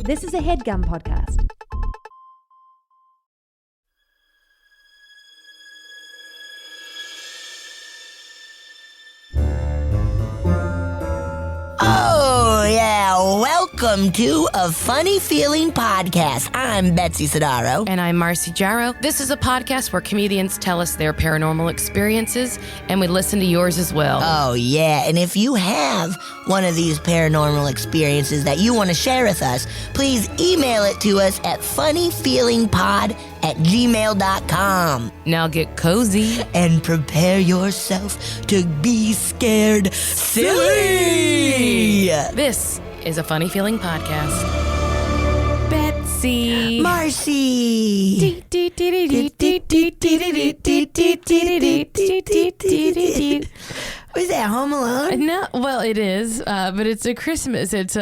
This is a HeadGum podcast. Oh, yeah. Welcome to A Funny Feeling Podcast. I'm Betsy Sidaro. And I'm Marcy Jarrow. This is a podcast where comedians tell us their paranormal experiences, and we listen to yours as well. Oh, yeah. And if you have one of these paranormal experiences that you want to share with us, please email it to us at funnyfeelingpod@gmail.com. Now get cozy. And prepare yourself to be scared silly. This is a Funny Feeling Podcast. Betsy. Marcy. Was that Home Alone? No, well, it is, but it's a Christmas. It's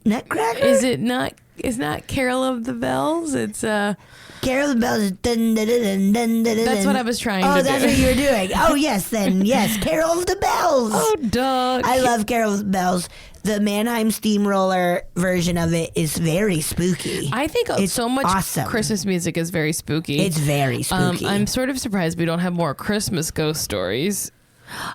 Nutcracker? Is it not? It's not Carol of the Bells. It's Carol of the Bells. Dun, dun, dun, dun, dun, That's dun. what I was trying to do. Oh, that's what you were doing. Oh, yes, then. Yes, Carol of the Bells. Oh, duh. I love Carol of the Bells. The Mannheim Steamroller version of it is very spooky. I think It's so much awesome. Christmas music is very spooky. It's very spooky. I'm sort of surprised we don't have more Christmas ghost stories.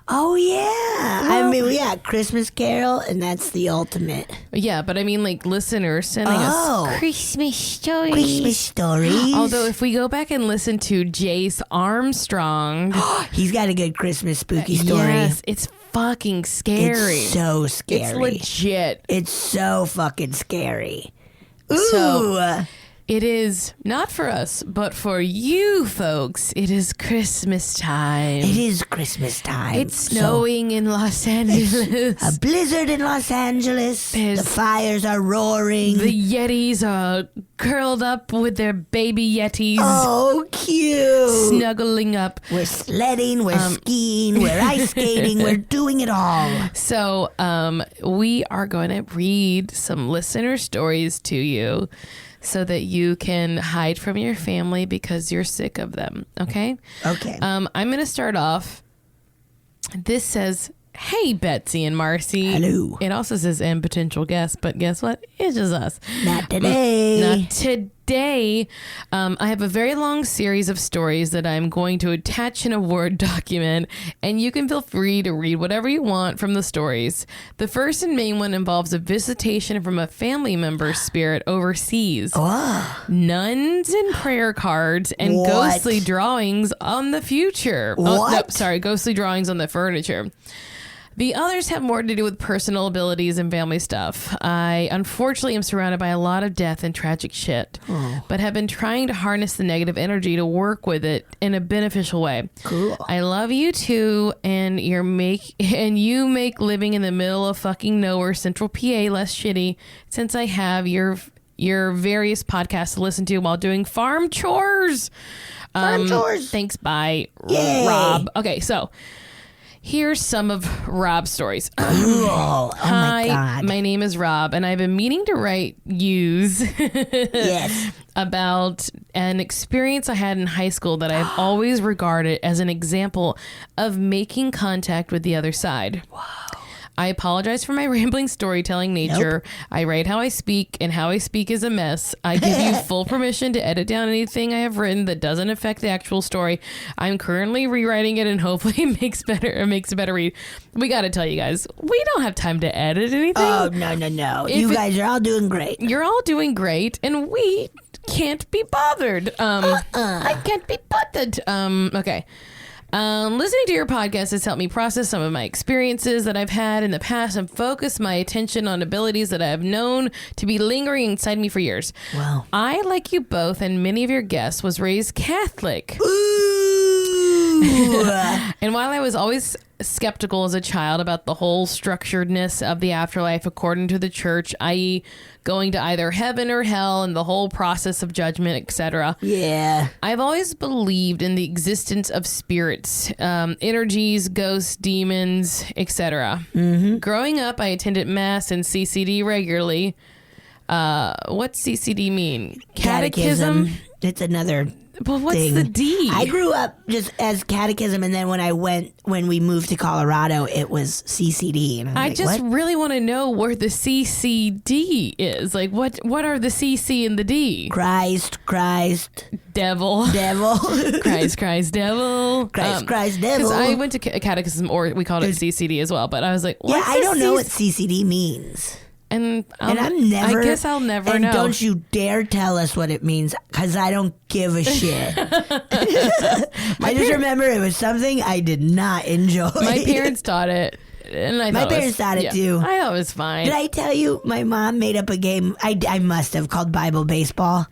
Oh, yeah. I mean, we got Christmas Carol, and that's the ultimate. Yeah, but I mean, like, listeners sending us Christmas stories. Christmas stories. Although, if we go back and listen to Jace Armstrong, He's got a good Christmas spooky story. yes, it's fucking scary. It's so scary. It's legit. It's so fucking scary. Ooh. So, it is not for us, but for you folks. It is Christmas time. It is Christmas time. It's snowing in Los Angeles. A blizzard in Los Angeles. The fires are roaring. The Yetis are curled up with their baby Yetis. Oh, cute. Snuggling up. We're sledding, we're skiing, we're ice skating, we're doing it all. So we are going to read some listener stories to you so that you can hide from your family because you're sick of them. Okay? Okay. I'm going to start off. This says, "Hey, Betsy and Marcy." Hello. It also says, "and potential guests," but guess what? It's just us. Not today. Not today. I have a very long series of stories that I'm going to attach in a Word document, and you can feel free to read whatever you want from the stories. The first and main one involves a visitation from a family member's spirit overseas. Oh. Nuns and prayer cards and What? ghostly drawings on the future. What? Ghostly drawings on the furniture. The others have more to do with personal abilities and family stuff. I unfortunately am surrounded by a lot of death and tragic shit, but have been trying to harness the negative energy to work with it in a beneficial way. Cool. I love you too, and you make living in the middle of fucking nowhere, Central PA, less shitty since I have your various podcasts to listen to while doing farm chores. Farm chores. Thanks, bye, Yay. Rob. Okay, so here's some of Rob's stories. Cool. Oh, Hi, my God. my name is Rob, and I've been meaning to write Yes. about an experience I had in high school that I've always regarded as an example of making contact with the other side. Wow. I apologize for my rambling storytelling nature. Nope. I write how I speak, and how I speak is a mess. I give you full permission to edit down anything I have written that doesn't affect the actual story. I'm currently rewriting it, and hopefully it makes a better read. We got to tell you guys, we don't have time to edit anything. Oh, no. You guys are all doing great. You're all doing great, and we can't be bothered. I can't be bothered. Okay. Listening to your podcast has helped me process some of my experiences that I've had in the past and focus my attention on abilities that I have known to be lingering inside me for years. Wow. I, like you both and many of your guests, was raised Catholic. Ooh. And while I was always skeptical as a child about the whole structuredness of the afterlife according to the church, i.e. going to either heaven or hell and the whole process of judgment, etc. Yeah. I've always believed in the existence of spirits, energies, ghosts, demons, etc. Mm-hmm. Growing up, I attended Mass and CCD regularly. What's CCD mean? Catechism? It's another But what's thing. the D? I grew up just as catechism, and then when we moved to Colorado, it was CCD. And I like, just what? really want to know where the CCD is. Like, what are the CC and the D? Christ, Devil. Christ, devil. Christ, devil. Because I went to catechism, or we called it CCD as well. But I was like, what's I don't know what CCD means. And I'm never. I guess I'll never and know. Don't you dare tell us what it means, because I don't give a shit. I just remember it was something I did not enjoy. My parents taught it, and My parents taught it too. I thought it was fine. Did I tell you my mom made up a game? I must have called Bible baseball.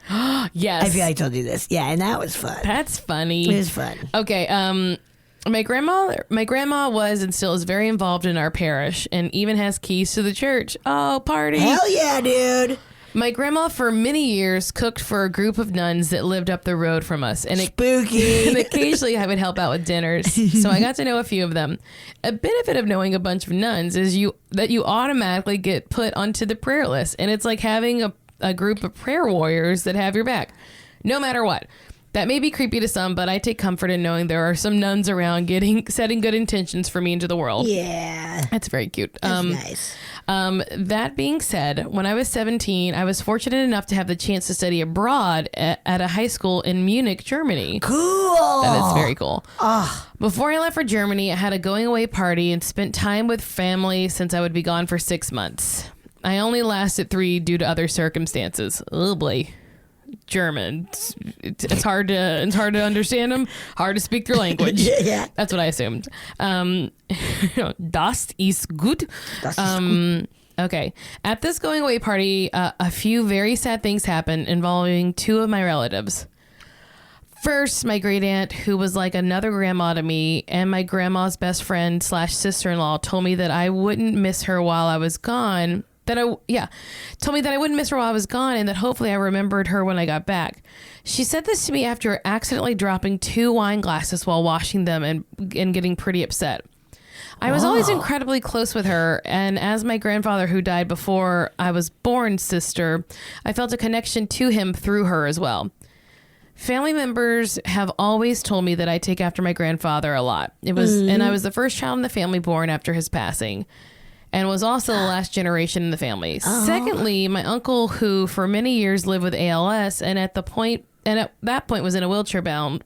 Yes, I feel like I told you this. Yeah, and that was fun. That's funny. It was fun. Okay. My grandma was and still is very involved in our parish, and even has keys to the church. Oh, party! Hell yeah, dude! My grandma for many years cooked for a group of nuns that lived up the road from us, and Spooky. and occasionally I would help out with dinners. So I got to know a few of them. A benefit of knowing a bunch of nuns is that you automatically get put onto the prayer list, and it's like having a group of prayer warriors that have your back, no matter what. That may be creepy to some, but I take comfort in knowing there are some nuns around setting good intentions for me into the world. Yeah. That's very cute. That's nice. That being said, when I was 17, I was fortunate enough to have the chance to study abroad at a high school in Munich, Germany. Cool. That is very cool. Oh. Before I left for Germany, I had a going away party and spent time with family since I would be gone for 6 months. I only lasted 3 due to other circumstances. Oh boy. German. It's hard to understand them. Hard to speak their language. Yeah. That's what I assumed. Das ist gut. Okay. At this going away party, a few very sad things happened involving 2 of my relatives. First, my great aunt, who was like another grandma to me, and my grandma's best friend / sister-in-law told me that I wouldn't miss her while I was gone. Told me that I wouldn't miss her while I was gone, and that hopefully I remembered her when I got back. She said this to me after accidentally dropping 2 wine glasses while washing them and getting pretty upset. I was always incredibly close with her, and as my grandfather, who died before I was born, sister, I felt a connection to him through her as well. Family members have always told me that I take after my grandfather a lot. And I was the first child in the family born after his passing, and was also the last generation in the family. Oh. Secondly, my uncle, who for many years lived with ALS, and at that point was wheelchair bound,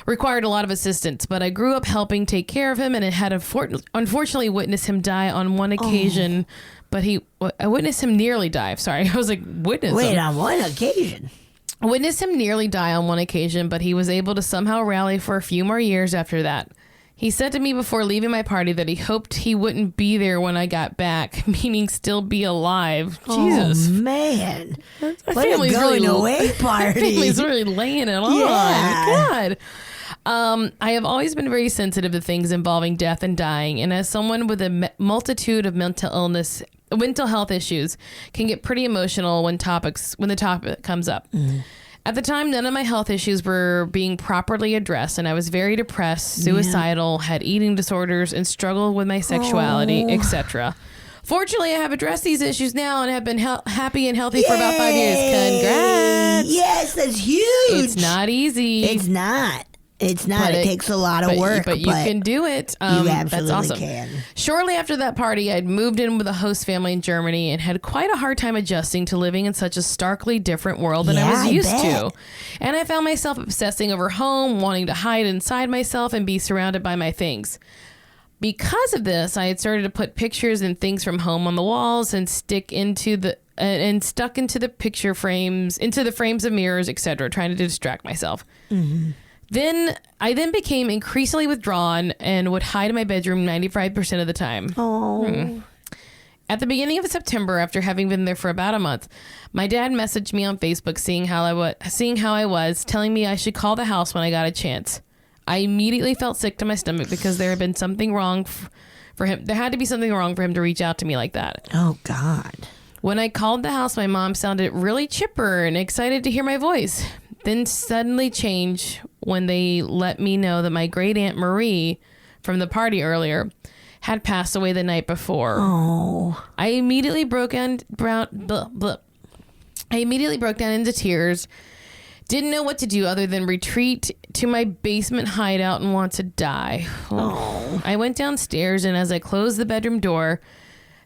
required a lot of assistance. But I grew up helping take care of him, and had unfortunately witnessed him die on one occasion. But I witnessed him nearly die. Sorry, I was like, on one occasion. I witnessed him nearly die on one occasion, but he was able to somehow rally for a few more years after that. He said to me before leaving my party that he hoped he wouldn't be there when I got back, meaning still be alive. Jesus. Oh, man. What a going away party. Family's really laying it on. Yeah. God. I have always been very sensitive to things involving death and dying, and as someone with a multitude of mental health issues, can get pretty emotional when the topic comes up. Mm. At the time, none of my health issues were being properly addressed, and I was very depressed, suicidal, had eating disorders, and struggled with my sexuality, etc. Fortunately, I have addressed these issues now and have been happy and healthy for about 5 years. Congrats! Yes, that's huge. It's not easy. It's not. It's not. It takes a lot of work. But you can do it. You absolutely that's awesome. can. Shortly after that party, I'd moved in with a host family in Germany and had quite a hard time adjusting to living in such a starkly different world than I was used to. And I found myself obsessing over home, wanting to hide inside myself and be surrounded by my things. Because of this, I had started to put pictures and things from home on the walls and stuck into the picture frames, into the frames of mirrors, etc., trying to distract myself. Mm-hmm. I became increasingly withdrawn and would hide in my bedroom 95% of the time. Oh. At the beginning of September, after having been there for about a month, my dad messaged me on Facebook seeing how I was, telling me I should call the house when I got a chance. I immediately felt sick to my stomach because there had been something wrong for him. There had to be something wrong for him to reach out to me like that. Oh, God. When I called the house, my mom sounded really chipper and excited to hear my voice. Then suddenly changed when they let me know that my great aunt Marie from the party earlier had passed away the night before. Oh. I immediately broke down into tears, Didn't know what to do other than retreat to my basement hideout and want to die. Oh. I went downstairs, and as I closed the bedroom door,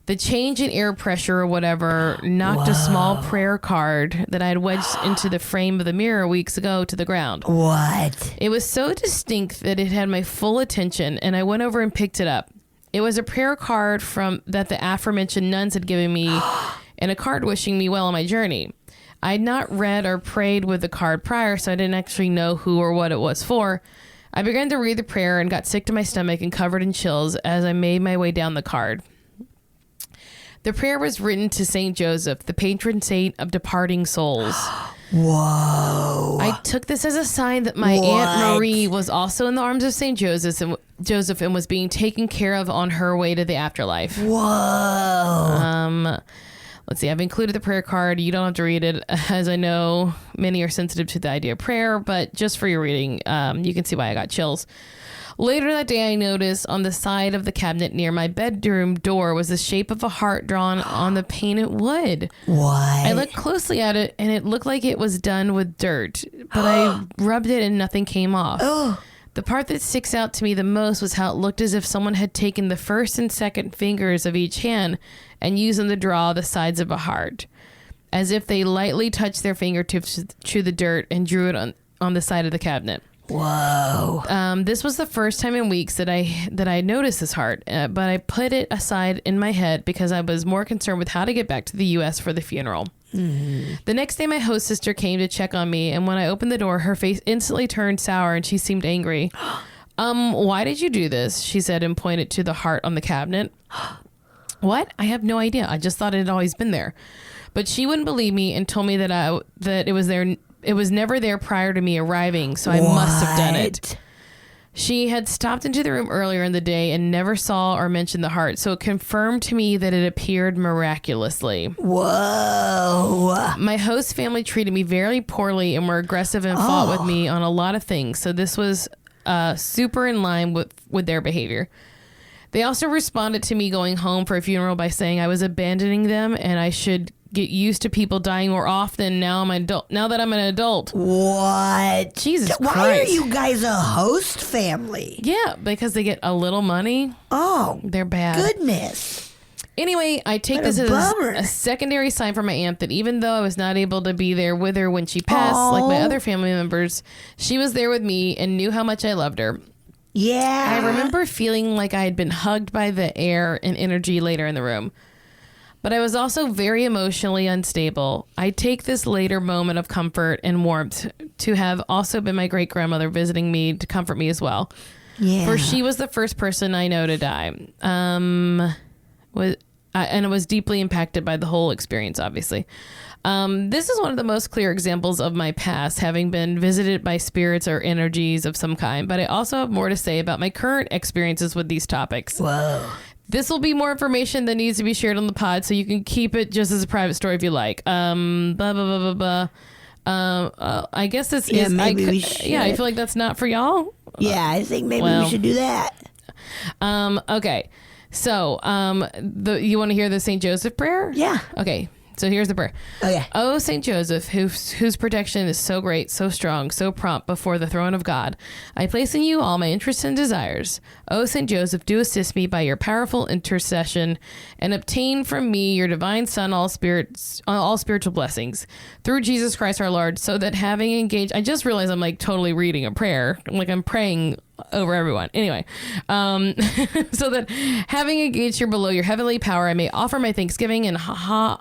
the change in air pressure or whatever knocked a small prayer card that I had wedged into the frame of the mirror weeks ago to the ground. What? It was so distinct that it had my full attention, and I went over and picked it up. It was a prayer card that the aforementioned nuns had given me, and a card wishing me well on my journey. I had not read or prayed with the card prior, so I didn't actually know who or what it was for. I began to read the prayer and got sick to my stomach and covered in chills as I made my way down the card. The prayer was written to Saint Joseph, the patron saint of departing souls. Whoa. I took this as a sign that my Aunt Marie was also in the arms of Saint Joseph and was being taken care of on her way to the afterlife. Whoa. Let's see. I've included the prayer card. You don't have to read it, as I know many are sensitive to the idea of prayer, but just for your reading, you can see why I got chills. Later that day, I noticed on the side of the cabinet near my bedroom door was the shape of a heart drawn on the painted wood. What? I looked closely at it, and it looked like it was done with dirt, but I rubbed it and nothing came off. The part that sticks out to me the most was how it looked as if someone had taken the first and second fingers of each hand and used them to draw the sides of a heart, as if they lightly touched their fingertips to the dirt and drew it on the side of the cabinet. Whoa. This was the first time in weeks that I noticed this heart, but I put it aside in my head because I was more concerned with how to get back to the U.S. for the funeral. Mm-hmm. The next day, my host sister came to check on me, and when I opened the door, her face instantly turned sour and she seemed angry. Why did you do this? She said and pointed to the heart on the cabinet. What? I have no idea. I just thought it had always been there. But she wouldn't believe me and told me that it was there. It was never there prior to me arriving, so I must have done it. She had stopped into the room earlier in the day and never saw or mentioned the heart, so it confirmed to me that it appeared miraculously. Whoa. My host family treated me very poorly and were aggressive and fought with me on a lot of things, so this was super in line with their behavior. They also responded to me going home for a funeral by saying I was abandoning them and I should get used to people dying more often now that I'm an adult. What? Jesus Christ. Why are you guys a host family? Yeah, because they get a little money. Oh. They're bad. Goodness. Anyway, I take this as a secondary sign from my aunt that even though I was not able to be there with her when she passed, like my other family members, she was there with me and knew how much I loved her. Yeah. I remember feeling like I had been hugged by the air and energy later in the room. But I was also very emotionally unstable. I take this later moment of comfort and warmth to have also been my great-grandmother visiting me to comfort me as well. Yeah. For she was the first person I know to die. And I was deeply impacted by the whole experience, obviously. This is one of the most clear examples of my past, having been visited by spirits or energies of some kind. But I also have more to say about my current experiences with these topics. Whoa. This will be more information that needs to be shared on the pod, so you can keep it just as a private story if you like. I guess this is. Maybe we should. Yeah, I feel like that's not for y'all. Yeah, I think maybe we should do that. Okay. So, you want to hear the St. Joseph prayer? Yeah. Okay. So here's the prayer. Okay. Oh, St. Joseph, whose protection is so great, so strong, so prompt before the throne of God, I place in you all my interests and desires. Oh, St. Joseph, do assist me by your powerful intercession and obtain from me, your divine Son, all spiritual blessings through Jesus Christ our Lord, so that having engaged, I just realized I'm like totally reading a prayer, like I'm praying over everyone. Anyway, so that having engaged here below your heavenly power, I may offer my thanksgiving and homage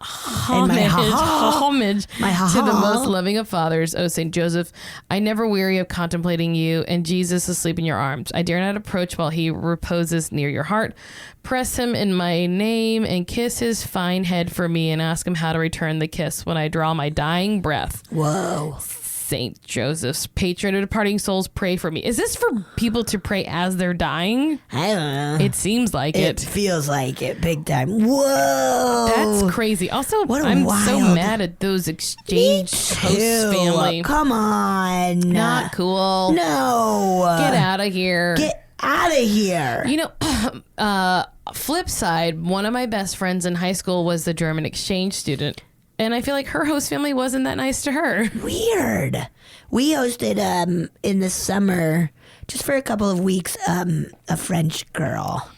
to the most loving of fathers, O Saint Joseph. I never weary of contemplating you and Jesus asleep in your arms. I dare not approach while he reposes near your heart. Press him in my name and kiss his fine head for me and ask him how to return the kiss when I draw my dying breath. Whoa. Saint Joseph's patron of departing souls, pray for me. Is this for people to pray as they're dying? I don't know. It seems like it. It feels like it big time. Whoa. That's crazy. Also, I'm so mad at those exchange host family. Come on. Not cool. No. Get out of here. Get out of here. You know, flip side, one of my best friends in high school was the German exchange student. And I feel like her host family wasn't that nice to her. Weird. We hosted in the summer, just for a couple of weeks, a French girl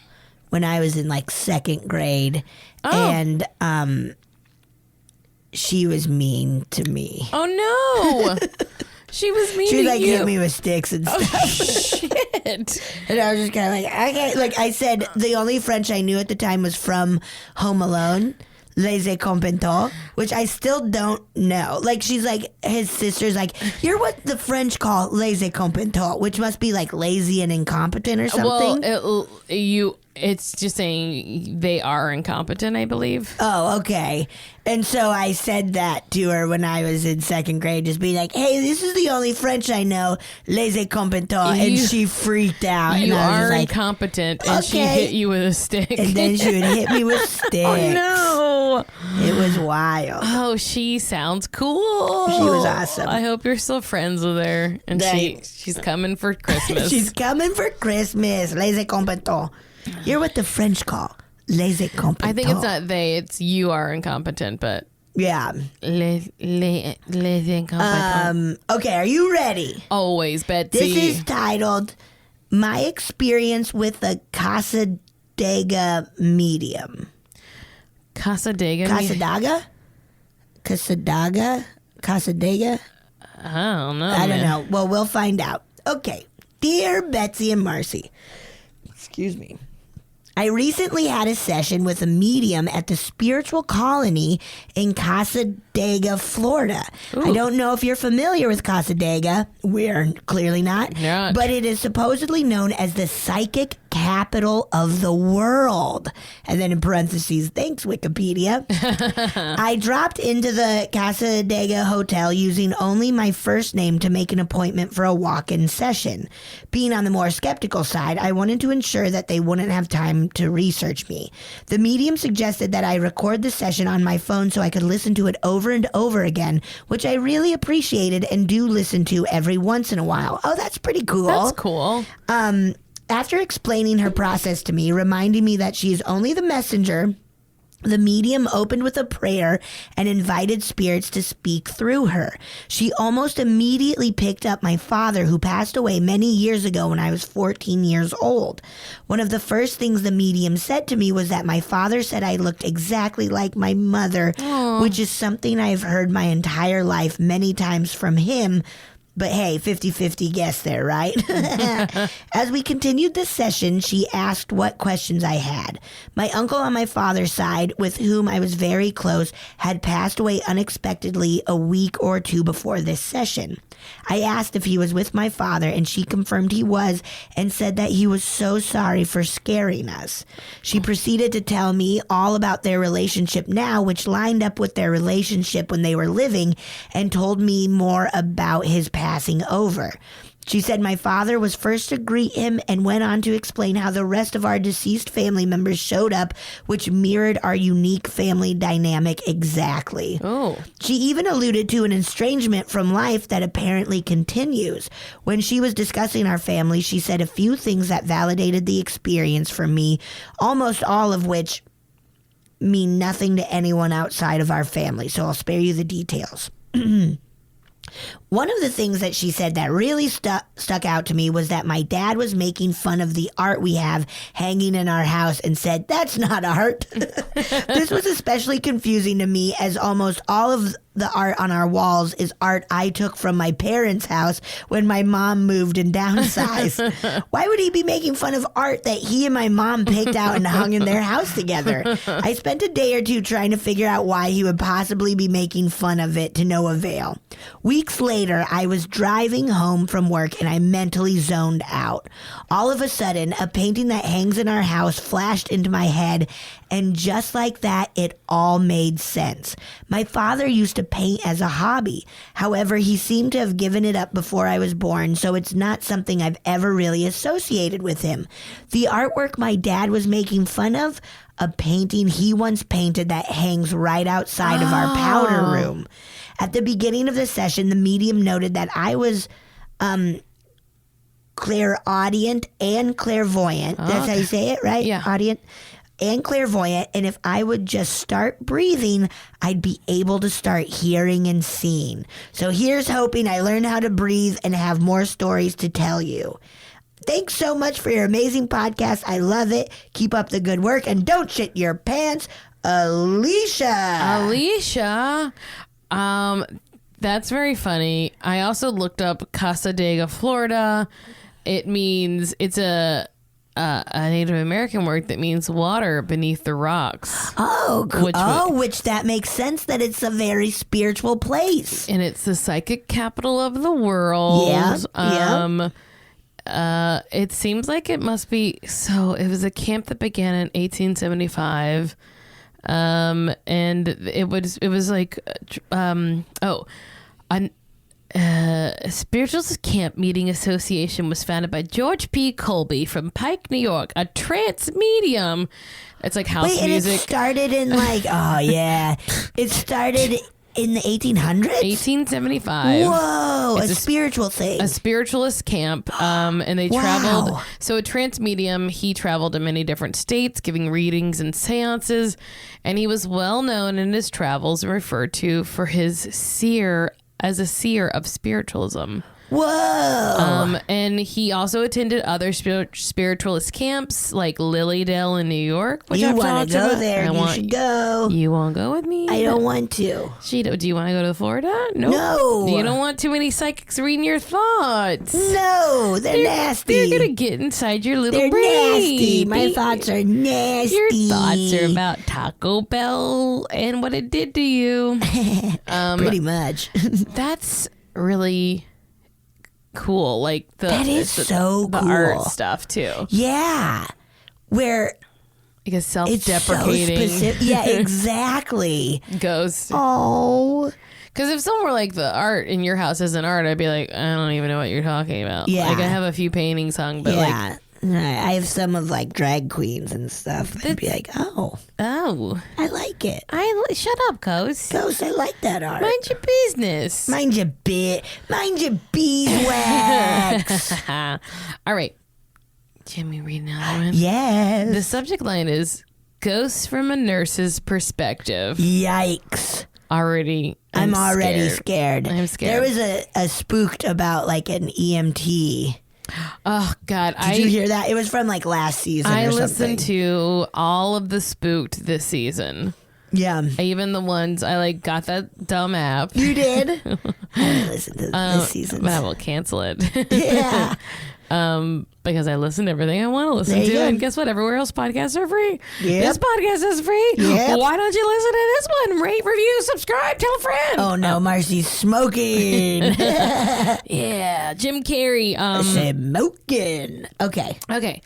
when I was in like second grade. Oh. And she was mean to me. Oh, no. She was mean to you. She like hit me with sticks and stuff. Oh, shit. And I was just kind of like, okay. Like I said, the only French I knew at the time was from Home Alone. Les Incompetents, which I still don't know. Like, she's like, his sister's like, you're what the French call les incompetents, which must be like lazy and incompetent or something. Well, it's just saying they are incompetent, I believe. Oh, okay. And so I said that to her when I was in second grade, just being like, hey, this is the only French I know, les incompetents. And she freaked out. You and I was are like, incompetent, and she hit you with a stick. And then she would hit me with sticks. Oh, no. It was wild. Oh, she sounds cool. She was awesome. I hope you're still friends with her. And she's coming for Christmas. She's coming for Christmas. Les incompetents. You're what the French call les incompetents. I think it's not they, it's you are incompetent, but yeah. Les incompetents. Okay, are you ready? Always, Betsy. This is titled My Experience with the Casadega Medium. Casadega? Casadega? I don't know. I don't know. Well, we'll find out. Okay. Dear Betsy and Marcy. Excuse me. I recently had a session with a medium at the Spiritual Colony in Casadega, Florida. Ooh. I don't know if you're familiar with Casadega. We're clearly not. Not. But it is supposedly known as the psychic capital of the world. And then in parentheses, thanks, Wikipedia. I dropped into the Casadega Hotel using only my first name to make an appointment for a walk-in session. Being on the more skeptical side, I wanted to ensure that they wouldn't have time to research me. The medium suggested that I record the session on my phone so I could listen to it over and over again, which I really appreciated and do listen to every once in a while. Oh, that's pretty cool. That's cool. After explaining her process to me, reminding me that she is only the messenger, the medium opened with a prayer and invited spirits to speak through her. She almost immediately picked up my father, who passed away many years ago when I was 14 years old. One of the first things the medium said to me was that my father said I looked exactly like my mother, which is something I've heard my entire life many times from him. But hey, 50-50 guess there, right? As we continued this session, she asked what questions I had. My uncle on my father's side, with whom I was very close, had passed away unexpectedly a week or two before this session. I asked if he was with my father, and she confirmed he was and said that he was so sorry for scaring us. She proceeded to tell me all about their relationship now, which lined up with their relationship when they were living, and told me more about his passing over. She said my father was first to greet him and went on to explain how the rest of our deceased family members showed up, which mirrored our unique family dynamic exactly. Oh. She even alluded to an estrangement from life that apparently continues. When she was discussing our family, she said a few things that validated the experience for me, almost all of which mean nothing to anyone outside of our family, so I'll spare you the details. One of the things that she said that really stuck out to me was that my dad was making fun of the art we have hanging in our house and said, "That's not art." This was especially confusing to me, as almost all of the art on our walls is art I took from my parents' house when my mom moved and downsized. Why would he be making fun of art that he and my mom picked out and hung in their house together? I spent a day or two trying to figure out why he would possibly be making fun of it, to no avail. Weeks later, I was driving home from work and I mentally zoned out. All of a sudden, a painting that hangs in our house flashed into my head, and just like that, it all made sense. My father used to paint as a hobby. However, he seemed to have given it up before I was born, so it's not something I've ever really associated with him. The artwork my dad was making fun of, a painting he once painted that hangs right outside of our powder room. At the beginning of the session, the medium noted that I was clairaudient and clairvoyant. That's how you say it, right? Yeah. Audient. and clairvoyant, and if I would just start breathing, I'd be able to start hearing and seeing. So here's hoping I learn how to breathe and have more stories to tell you. Thanks so much for your amazing podcast. I love it. Keep up the good work and don't shit your pants. Alicia. That's very funny. I also looked up Casa de Florida. It's a Native American word that means water beneath the rocks. Oh, which that makes sense that it's a very spiritual place. And it's the psychic capital of the world. Yeah. It seems like it must be. So it was a camp that began in 1875. And it was like, a spiritualist camp meeting association was founded by George P. Colby from Pike, New York, a trance medium. It's like house music. And it started in it started in the 1800s? 1875. Whoa, a spiritual thing. A spiritualist camp. And they traveled. So a trance medium, he traveled to many different states, giving readings and seances. And he was well known in his travels and referred to for his seer of spiritualism. Whoa. And he also attended other spiritualist camps like Lilydale in New York, which you I've want to go about. there? You should go. You want to go with me? I don't want to. Do you want to go to Florida? No. You don't want too many psychics reading your thoughts. No, they're nasty. They're gonna get inside your little they're brain. Nasty. My thoughts are nasty. Your thoughts are about Taco Bell and what it did to you. Pretty much. That's really cool. Like that is so the cool. art stuff too. Yeah, where like a self-deprecating. It's so yeah, exactly. Ghost. Oh, because if someone were like, the art in your house isn't art, I'd be like, I don't even know what you're talking about. Yeah, like I have a few paintings hung, but like. I have some of like drag queens and stuff. I'd be like, oh, I like it. Shut up, Ghost. Ghost, I like that art. Mind your business. Mind your beeswax. All right. Jimmy, read another one. Yes. The subject line is ghosts from a nurse's perspective. Yikes. I'm already scared. I'm scared. There was a spooked about like an EMT. Oh God! Did you hear that? It was from like last season. I or listened something. to all of the Spooked this season. Yeah, even the ones I got that dumb app. You did? I haven't listened to this season, but I will cancel it. Yeah. Because I listen to everything I want to listen to, and guess what? Everywhere else podcasts are free. Yep. This podcast is free. Yep. Why don't you listen to this one? Rate, review, subscribe, tell a friend. Oh no, Marcy's smoking. Yeah, Jim Carrey. Smoking. Okay.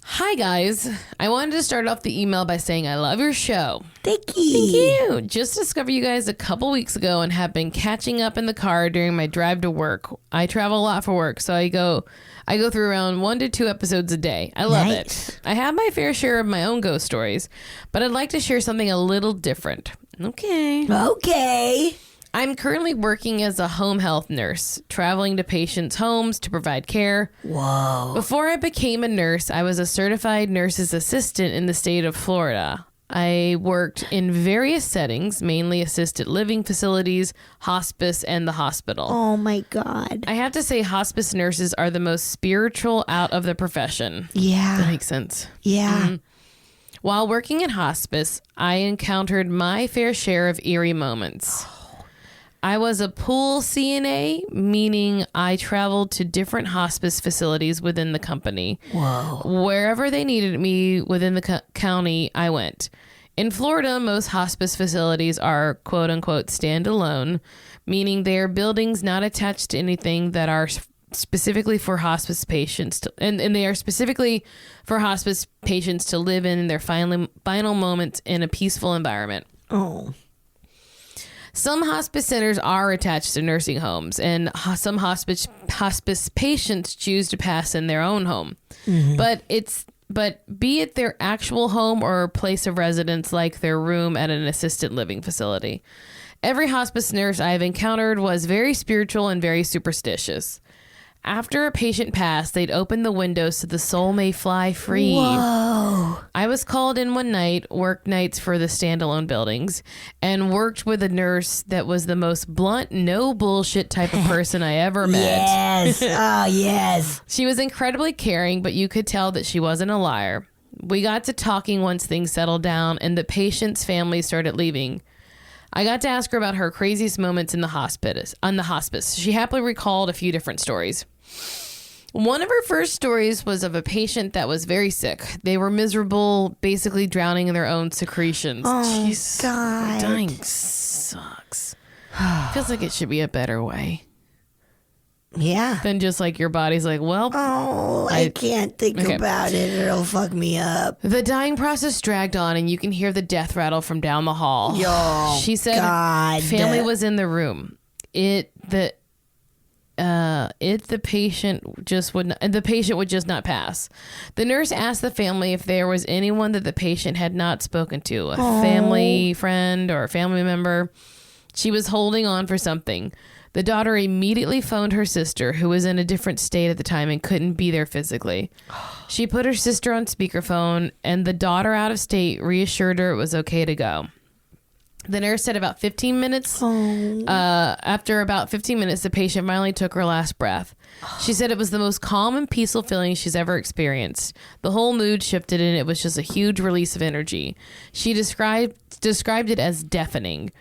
Hi guys. I wanted to start off the email by saying I love your show. Thank you. Just discovered you guys a couple weeks ago and have been catching up in the car during my drive to work. I travel a lot for work, so I go through around 1 to 2 episodes a day. I love it. I have my fair share of my own ghost stories, but I'd like to share something a little different. Okay. I'm currently working as a home health nurse, traveling to patients' homes to provide care. Whoa. Before I became a nurse, I was a certified nurse's assistant in the state of Florida. I worked in various settings, mainly assisted living facilities, hospice, and the hospital. Oh my God. I have to say hospice nurses are the most spiritual out of the profession. Yeah. That makes sense. Yeah. Mm-hmm. While working in hospice, I encountered my fair share of eerie moments. I was a pool CNA, meaning I traveled to different hospice facilities within the company. Whoa. Wherever they needed me within the county, I went. In Florida, most hospice facilities are quote unquote standalone, meaning they are buildings not attached to anything that are specifically for hospice patients and they are specifically for hospice patients to live in their final moments in a peaceful environment. Oh. Some hospice centers are attached to nursing homes, and some hospice patients choose to pass in their own home. Mm-hmm. But be it their actual home or place of residence, like their room at an assisted living facility. Every hospice nurse I've encountered was very spiritual and very superstitious. After a patient passed, they'd open the windows so the soul may fly free. Whoa. I was called in one night, worked nights for the standalone buildings, and worked with a nurse that was the most blunt, no bullshit type of person I ever met. Yes. Oh, yes. She was incredibly caring, but you could tell that she wasn't a liar. We got to talking once things settled down and the patient's family started leaving. I got to ask her about her craziest moments in the hospice. She happily recalled a few different stories. One of her first stories was of a patient that was very sick. They were miserable, basically drowning in their own secretions. Oh, Jeez, God. Dying sucks. Feels like it should be a better way Yeah. than just like your body's like, well. Oh, I can't think about it. It'll fuck me up. The dying process dragged on, and you can hear the death rattle from down the hall. Yo, she said God. family was in the room. The patient would just not pass. The nurse asked the family if there was anyone that the patient had not spoken to, a family friend or a family member. She was holding on for something. The daughter immediately phoned her sister, who was in a different state at the time and couldn't be there physically. She put her sister on speakerphone, and the daughter out of state reassured her it was okay to go. The nurse said about 15 minutes. After about 15 minutes, the patient finally took her last breath. She said it was the most calm and peaceful feeling she's ever experienced. The whole mood shifted, and it was just a huge release of energy. She described it as deafening.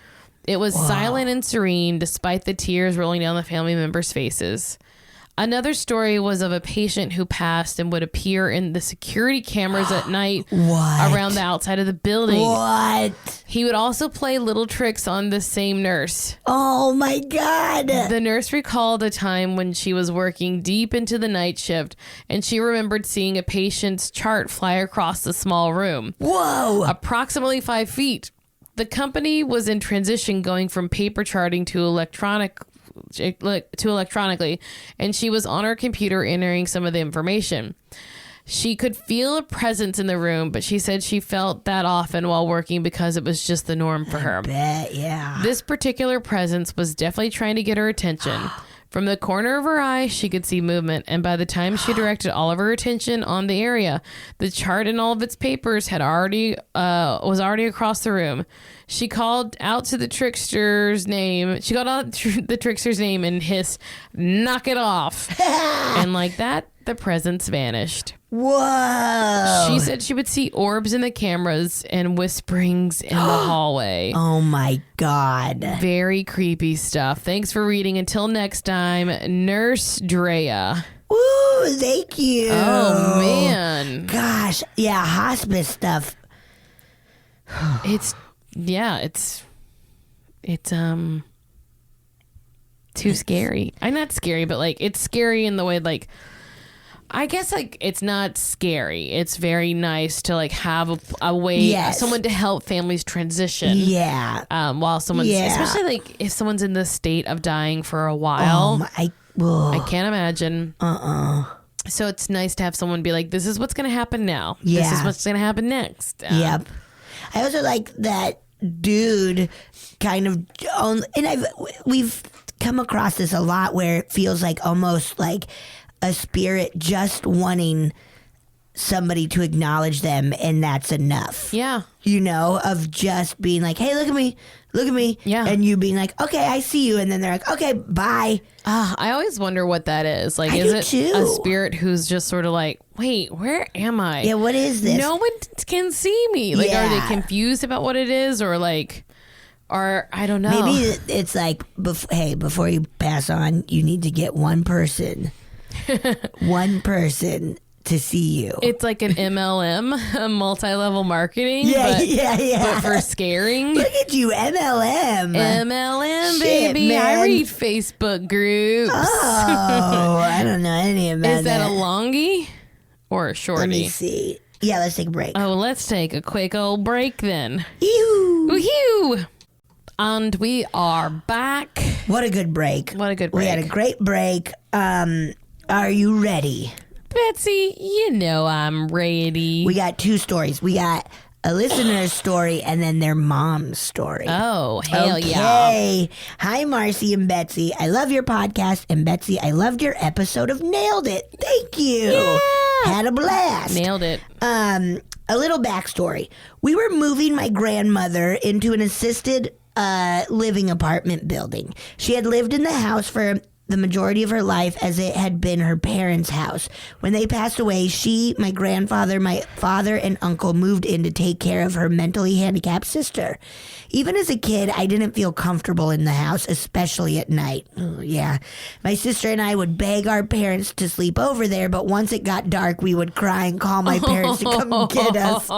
It was silent and serene, despite the tears rolling down the family members' faces. Another story was of a patient who passed and would appear in the security cameras at night around the outside of the building. What? He would also play little tricks on the same nurse. Oh, my God. The nurse recalled a time when she was working deep into the night shift, and she remembered seeing a patient's chart fly across the small room. Whoa. Approximately 5 feet. The company was in transition, going from paper charting to electronically, and she was on her computer entering some of the information. She could feel a presence in the room, but she said she felt that often while working because it was just the norm for her. I bet, yeah. This particular presence was definitely trying to get her attention. From the corner of her eye, she could see movement, and by the time she directed all of her attention on the area, the chart and all of its papers was already across the room. She called out to the trickster's name. She called out the trickster's name and hissed, "Knock it off!" And like that, the presence vanished. Whoa. She said she would see orbs in the cameras and whisperings in the hallway. Oh, my God. Very creepy stuff. Thanks for reading. Until next time, Nurse Drea. Woo, thank you. Oh, man. Gosh, yeah, hospice stuff. It's too scary. I'm not scary, but like it's scary in the way like I guess like it's not scary. It's very nice to like have a way someone to help families transition. Yeah. While someone's especially like if someone's in the state of dying for a while. I can't imagine. So it's nice to have someone be like, this is what's going to happen now. Yeah. This is what's going to happen next. Yep. I also like that dude kind of, and we've come across this a lot where it feels like almost like a spirit just wanting somebody to acknowledge them, and that's enough. Yeah. You know, of just being like, hey, look at me. Yeah. And you being like, okay, I see you. And then they're like, okay, bye. I always wonder what that is. Like, is it a spirit who's just sort of like, wait, where am I? Yeah, what is this? No one can see me. Like, are they confused about what it is? Or like, or I don't know. Maybe it's like, before you pass on, you need to get one person to see you. It's like an MLM, a multi-level marketing. Yeah. But for scaring. Look at you, MLM. MLM, Shit, baby. man. I read Facebook groups. Oh, I don't know any about that. Is that a longie or a shorty? Let me see. Yeah, let's take a break. Oh, let's take a quick old break then. Ew. Woohoo! And we are back. What a good break. We had a great break. Are you ready? Betsy, you know I'm ready. We got two stories. We got a listener's story, and then their mom's story. Oh, hell yeah. Okay. Hi, Marcy and Betsy. I love your podcast. And Betsy, I loved your episode of Nailed It. Thank you. Yeah. Had a blast. Nailed it. A little backstory. We were moving my grandmother into an assisted living apartment building. She had lived in the house for the majority of her life as it had been her parents' house. When they passed away, she, my grandfather, my father, and uncle moved in to take care of her mentally handicapped sister. Even as a kid, I didn't feel comfortable in the house, especially at night. Oh, yeah. My sister and I would beg our parents to sleep over there, but once it got dark, we would cry and call my parents to come get us.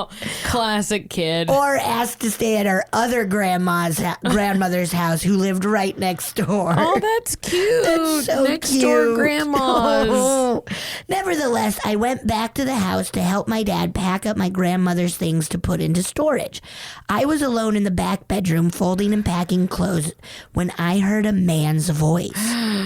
Classic kid. Or ask to stay at our other grandmother's house, who lived right next door. Oh, that's cute. That's so Next cute. door grandmas. Oh. Nevertheless, I went back to the house to help my dad pack up my grandmother's things to put into storage. I was alone in the back bedroom folding and packing clothes when I heard a man's voice.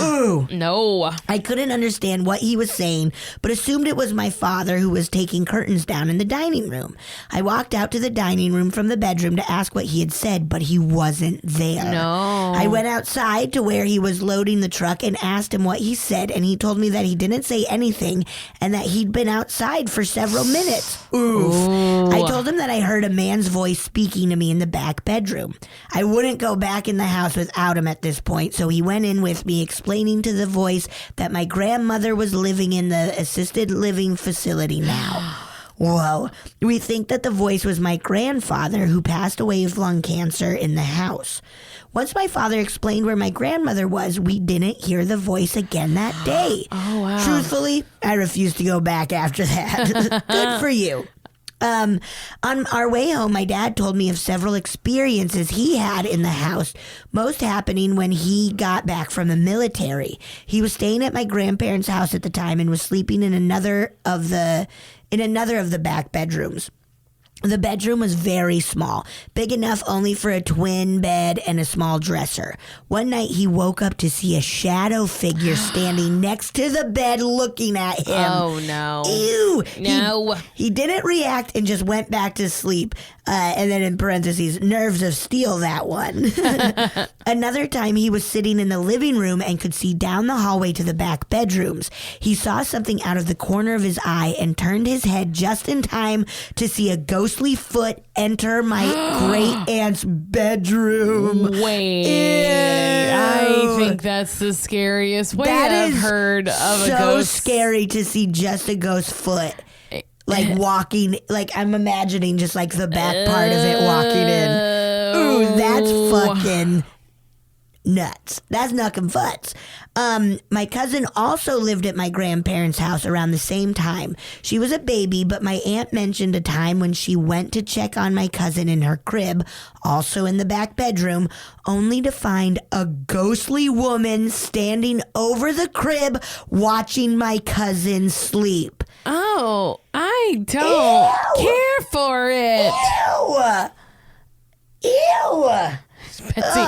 Ooh. No. I couldn't understand what he was saying, but assumed it was my father, who was taking curtains down in the dining room. I walked out to the dining room from the bedroom to ask what he had said, but he wasn't there. No. I went outside to where he was loading the truck and asked him what he said, and he told me that he didn't say anything and that he'd been outside for several minutes. Oof. Ooh. I told him that I heard a man's voice speaking to me in the back bedroom. I wouldn't go back in the house without him at this point, so he went in with me, explaining to the voice that my grandmother was living in the assisted living facility now. Whoa. We think that the voice was my grandfather, who passed away of lung cancer, in the house. Once my father explained where my grandmother was, we didn't hear the voice again that day. Oh, wow. Truthfully, I refused to go back after that. Good for you. On our way home, my dad told me of several experiences he had in the house, most happening when he got back from the military. He was staying at my grandparents' house at the time and was sleeping in another of the back bedrooms. The bedroom was very small, big enough only for a twin bed and a small dresser. One night he woke up to see a shadow figure standing next to the bed looking at him. Oh, no. Ew. No. He didn't react and just went back to sleep. And then in parentheses, nerves of steel, that one. Another time he was sitting in the living room and could see down the hallway to the back bedrooms. He saw something out of the corner of his eye and turned his head just in time to see a ghostly foot enter my great aunt's bedroom. Wait. Ew. I think that's the scariest way I've heard of a ghost. So scary to see just a ghost foot. Like walking, like I'm imagining just like the back part of it walking in. Ooh, that's fucking nuts. That's knuckin' futz. My cousin also lived at my grandparents' house around the same time. She was a baby, but my aunt mentioned a time when she went to check on my cousin in her crib, also in the back bedroom, only to find a ghostly woman standing over the crib watching my cousin sleep. Oh, I don't care for it. Ew. Betsy,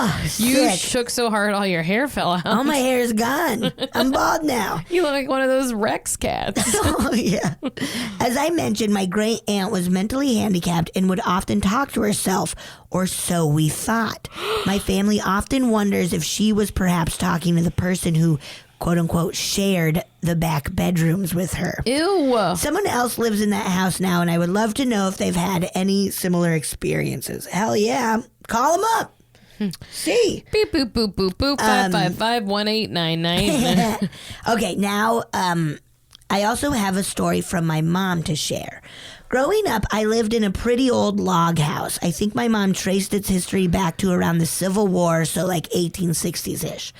you sick. shook so hard all your hair fell out. All my hair is gone. I'm bald now. You look like one of those Rex cats. Oh, yeah. As I mentioned, my great aunt was mentally handicapped and would often talk to herself, or so we thought. My family often wonders if she was perhaps talking to the person who, quote unquote, shared the back bedrooms with her. Ew. Someone else lives in that house now, and I would love to know if they've had any similar experiences. Hell yeah. Call them up. See. Beep, boop, boop, boop, boop. 555-1899. Okay, now I also have a story from my mom to share. Growing up, I lived in a pretty old log house. I think my mom traced its history back to around the Civil War, so like 1860s-ish.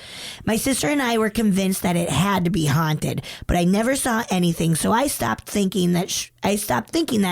My sister and I were convinced that it had to be haunted, but I never saw anything, so I stopped thinking that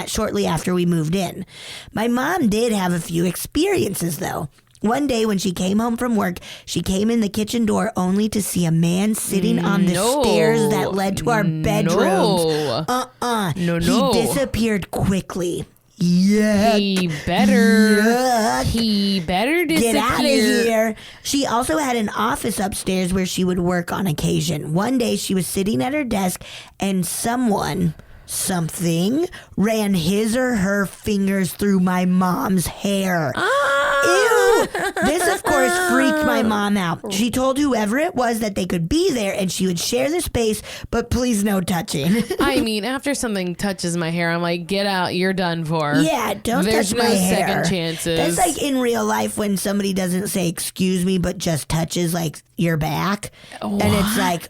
shortly after we moved in. My mom did have a few experiences, though. One day when she came home from work, she came in the kitchen door only to see a man sitting on the stairs that led to our bedrooms. No. He disappeared quickly. Yeah. He better. Yuck. He better disappear. Get out of here. She also had an office upstairs where she would work on occasion. One day she was sitting at her desk and someone something ran his or her fingers through my mom's hair. Ew! This, of course, freaked my mom out. She told whoever it was that they could be there and she would share the space, but please no touching. I mean, after something touches my hair, I'm like, get out, you're done for. Yeah, don't touch my hair. There's no second chances. That's like in real life when somebody doesn't say excuse me, but just touches like your back. What? And it's like,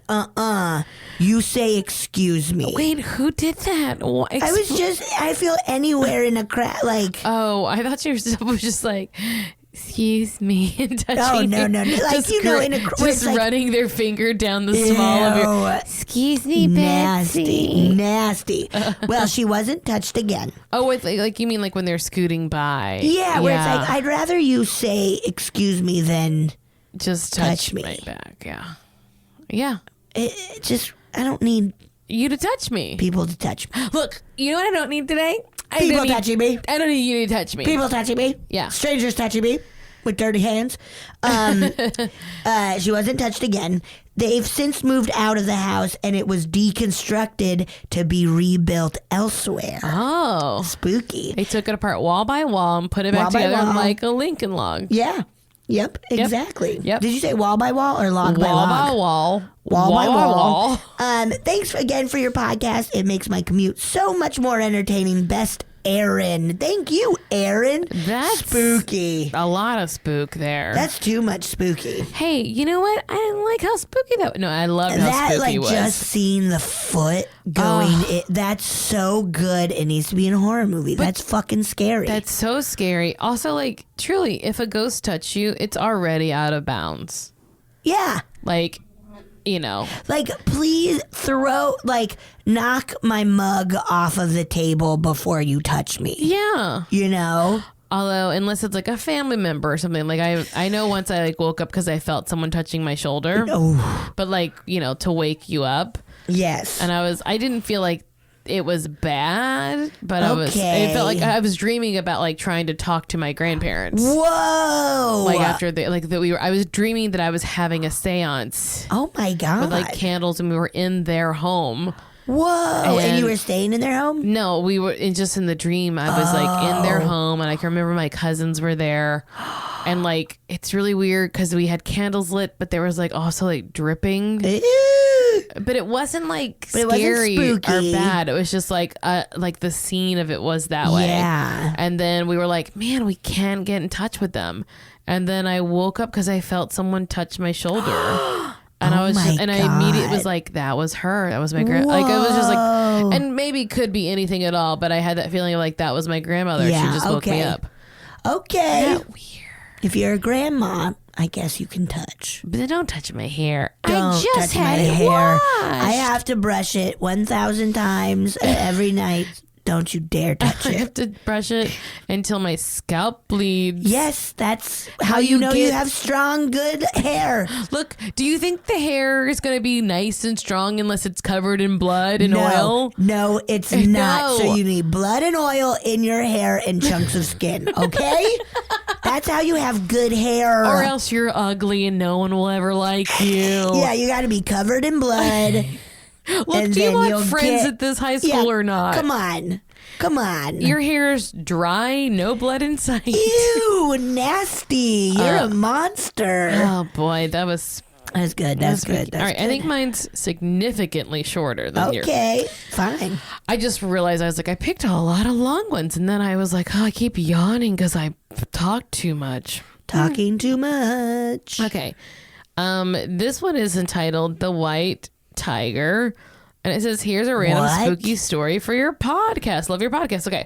you say excuse me. Wait, who did that? I feel anywhere in a crowd, like. Oh, I thought your stuff was just like, excuse me, and touching. Oh, no. Like, just in a crowd. just running their finger down the small of your. Excuse me, Betsy. Nasty. Well, she wasn't touched again. Oh, with like you mean like when they're scooting by? Yeah, where it's like, I'd rather you say excuse me than just touch me. My back. Yeah. Yeah. I don't need you to touch me. People to touch me. Look, you know what I don't need today? People touching me. I don't need you to touch me. People touching me. Yeah. Strangers touching me with dirty hands. She wasn't touched again. They've since moved out of the house and it was deconstructed to be rebuilt elsewhere. Oh. Spooky. They took it apart wall by wall and put it back together like a Lincoln log. Yeah. Yep, exactly. Yep. Did you say wall by wall or log by log? Wall by wall. Wall by wall. Thanks again for your podcast. It makes my commute so much more entertaining. Best, Aaron. Thank you, Aaron. That's spooky. A lot of spook there. That's too much spooky. Hey, you know what? I didn't like how spooky that was. No, I loved how spooky it was. Just seeing the foot going, that's so good. It needs to be in a horror movie. That's fucking scary. That's so scary. Also, like, truly, if a ghost touched you, it's already out of bounds. Yeah. Like, you know. Like, please knock my mug off of the table before you touch me. Yeah. You know? Although, unless it's like a family member or something. Like, I know once I like woke up because I felt someone touching my shoulder. Oh. But like, you know, to wake you up. Yes. And I didn't feel like it was bad, but it felt like I was dreaming about like trying to talk to my grandparents. Whoa! Like after I was dreaming that I was having a seance. Oh my God! With like candles, and we were in their home. Whoa! And you were staying in their home? No, we were just in the dream. I was like in their home, and I can remember my cousins were there. And like it's really weird because we had candles lit, but there was like also like dripping. But it wasn't like scary or bad. It was just like the scene of it was that way. Yeah. And then we were like, man, we can't get in touch with them. And then I woke up because I felt someone touch my shoulder. And I immediately was like, that was her. That was my grandma. Like it was just like, and maybe could be anything at all. But I had that feeling like that was my grandmother. Yeah, she just woke me up. Okay. Isn't that weird? If you're a grandma, I guess you can touch. But then don't touch my hair. Don't I just touch had my it hair. washed. I have to brush it 1,000 times every night. Don't you dare touch it. I have to brush it until my scalp bleeds. Yes, that's how you know you have strong, good hair. Look, do you think the hair is going to be nice and strong unless it's covered in blood and oil? No, it's not. So you need blood and oil in your hair and chunks of skin, okay? That's how you have good hair. Or else you're ugly and no one will ever like you. Yeah, you got to be covered in blood. Look, do you want friends at this high school or not? Come on. Your hair's dry, no blood in sight. Ew, nasty. You're a monster. Oh, boy, that's good. That's good. All right, I think mine's significantly shorter than yours. Okay, fine. I just realized I picked a lot of long ones, and then I was like, I keep yawning because I talk too much. Talking too much. Okay. This one is entitled The White Tiger, and it says, here's a random spooky story for your podcast. Love your podcast. Okay.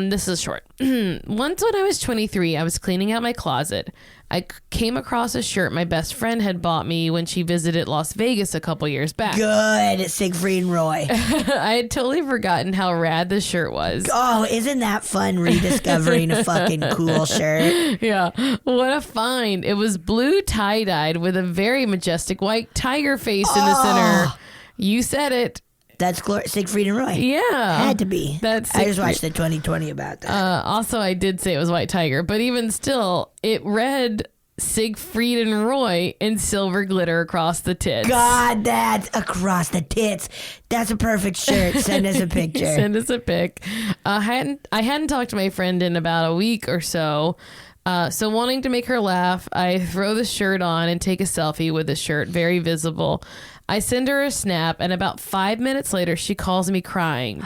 This is short. Once when I was 23, I was cleaning out my closet. I came across a shirt my best friend had bought me when she visited Las Vegas a couple years back. Good, Siegfried and Roy. I had totally forgotten how rad the shirt was. Oh, isn't that fun rediscovering a fucking cool shirt? Yeah, what a find. It was blue tie-dyed with a very majestic white tiger face in the center. You said it. That's Siegfried and Roy. Yeah. Had to be. I just watched the 2020 about that. Also, I did say it was White Tiger, but even still, it read Siegfried and Roy in silver glitter across the tits. God, that's across the tits. That's a perfect shirt. Send us a picture. Send us a pic. I hadn't talked to my friend in about a week or so. So wanting to make her laugh, I throw the shirt on and take a selfie with the shirt, very visible. I send her a snap, and about 5 minutes later, she calls me crying.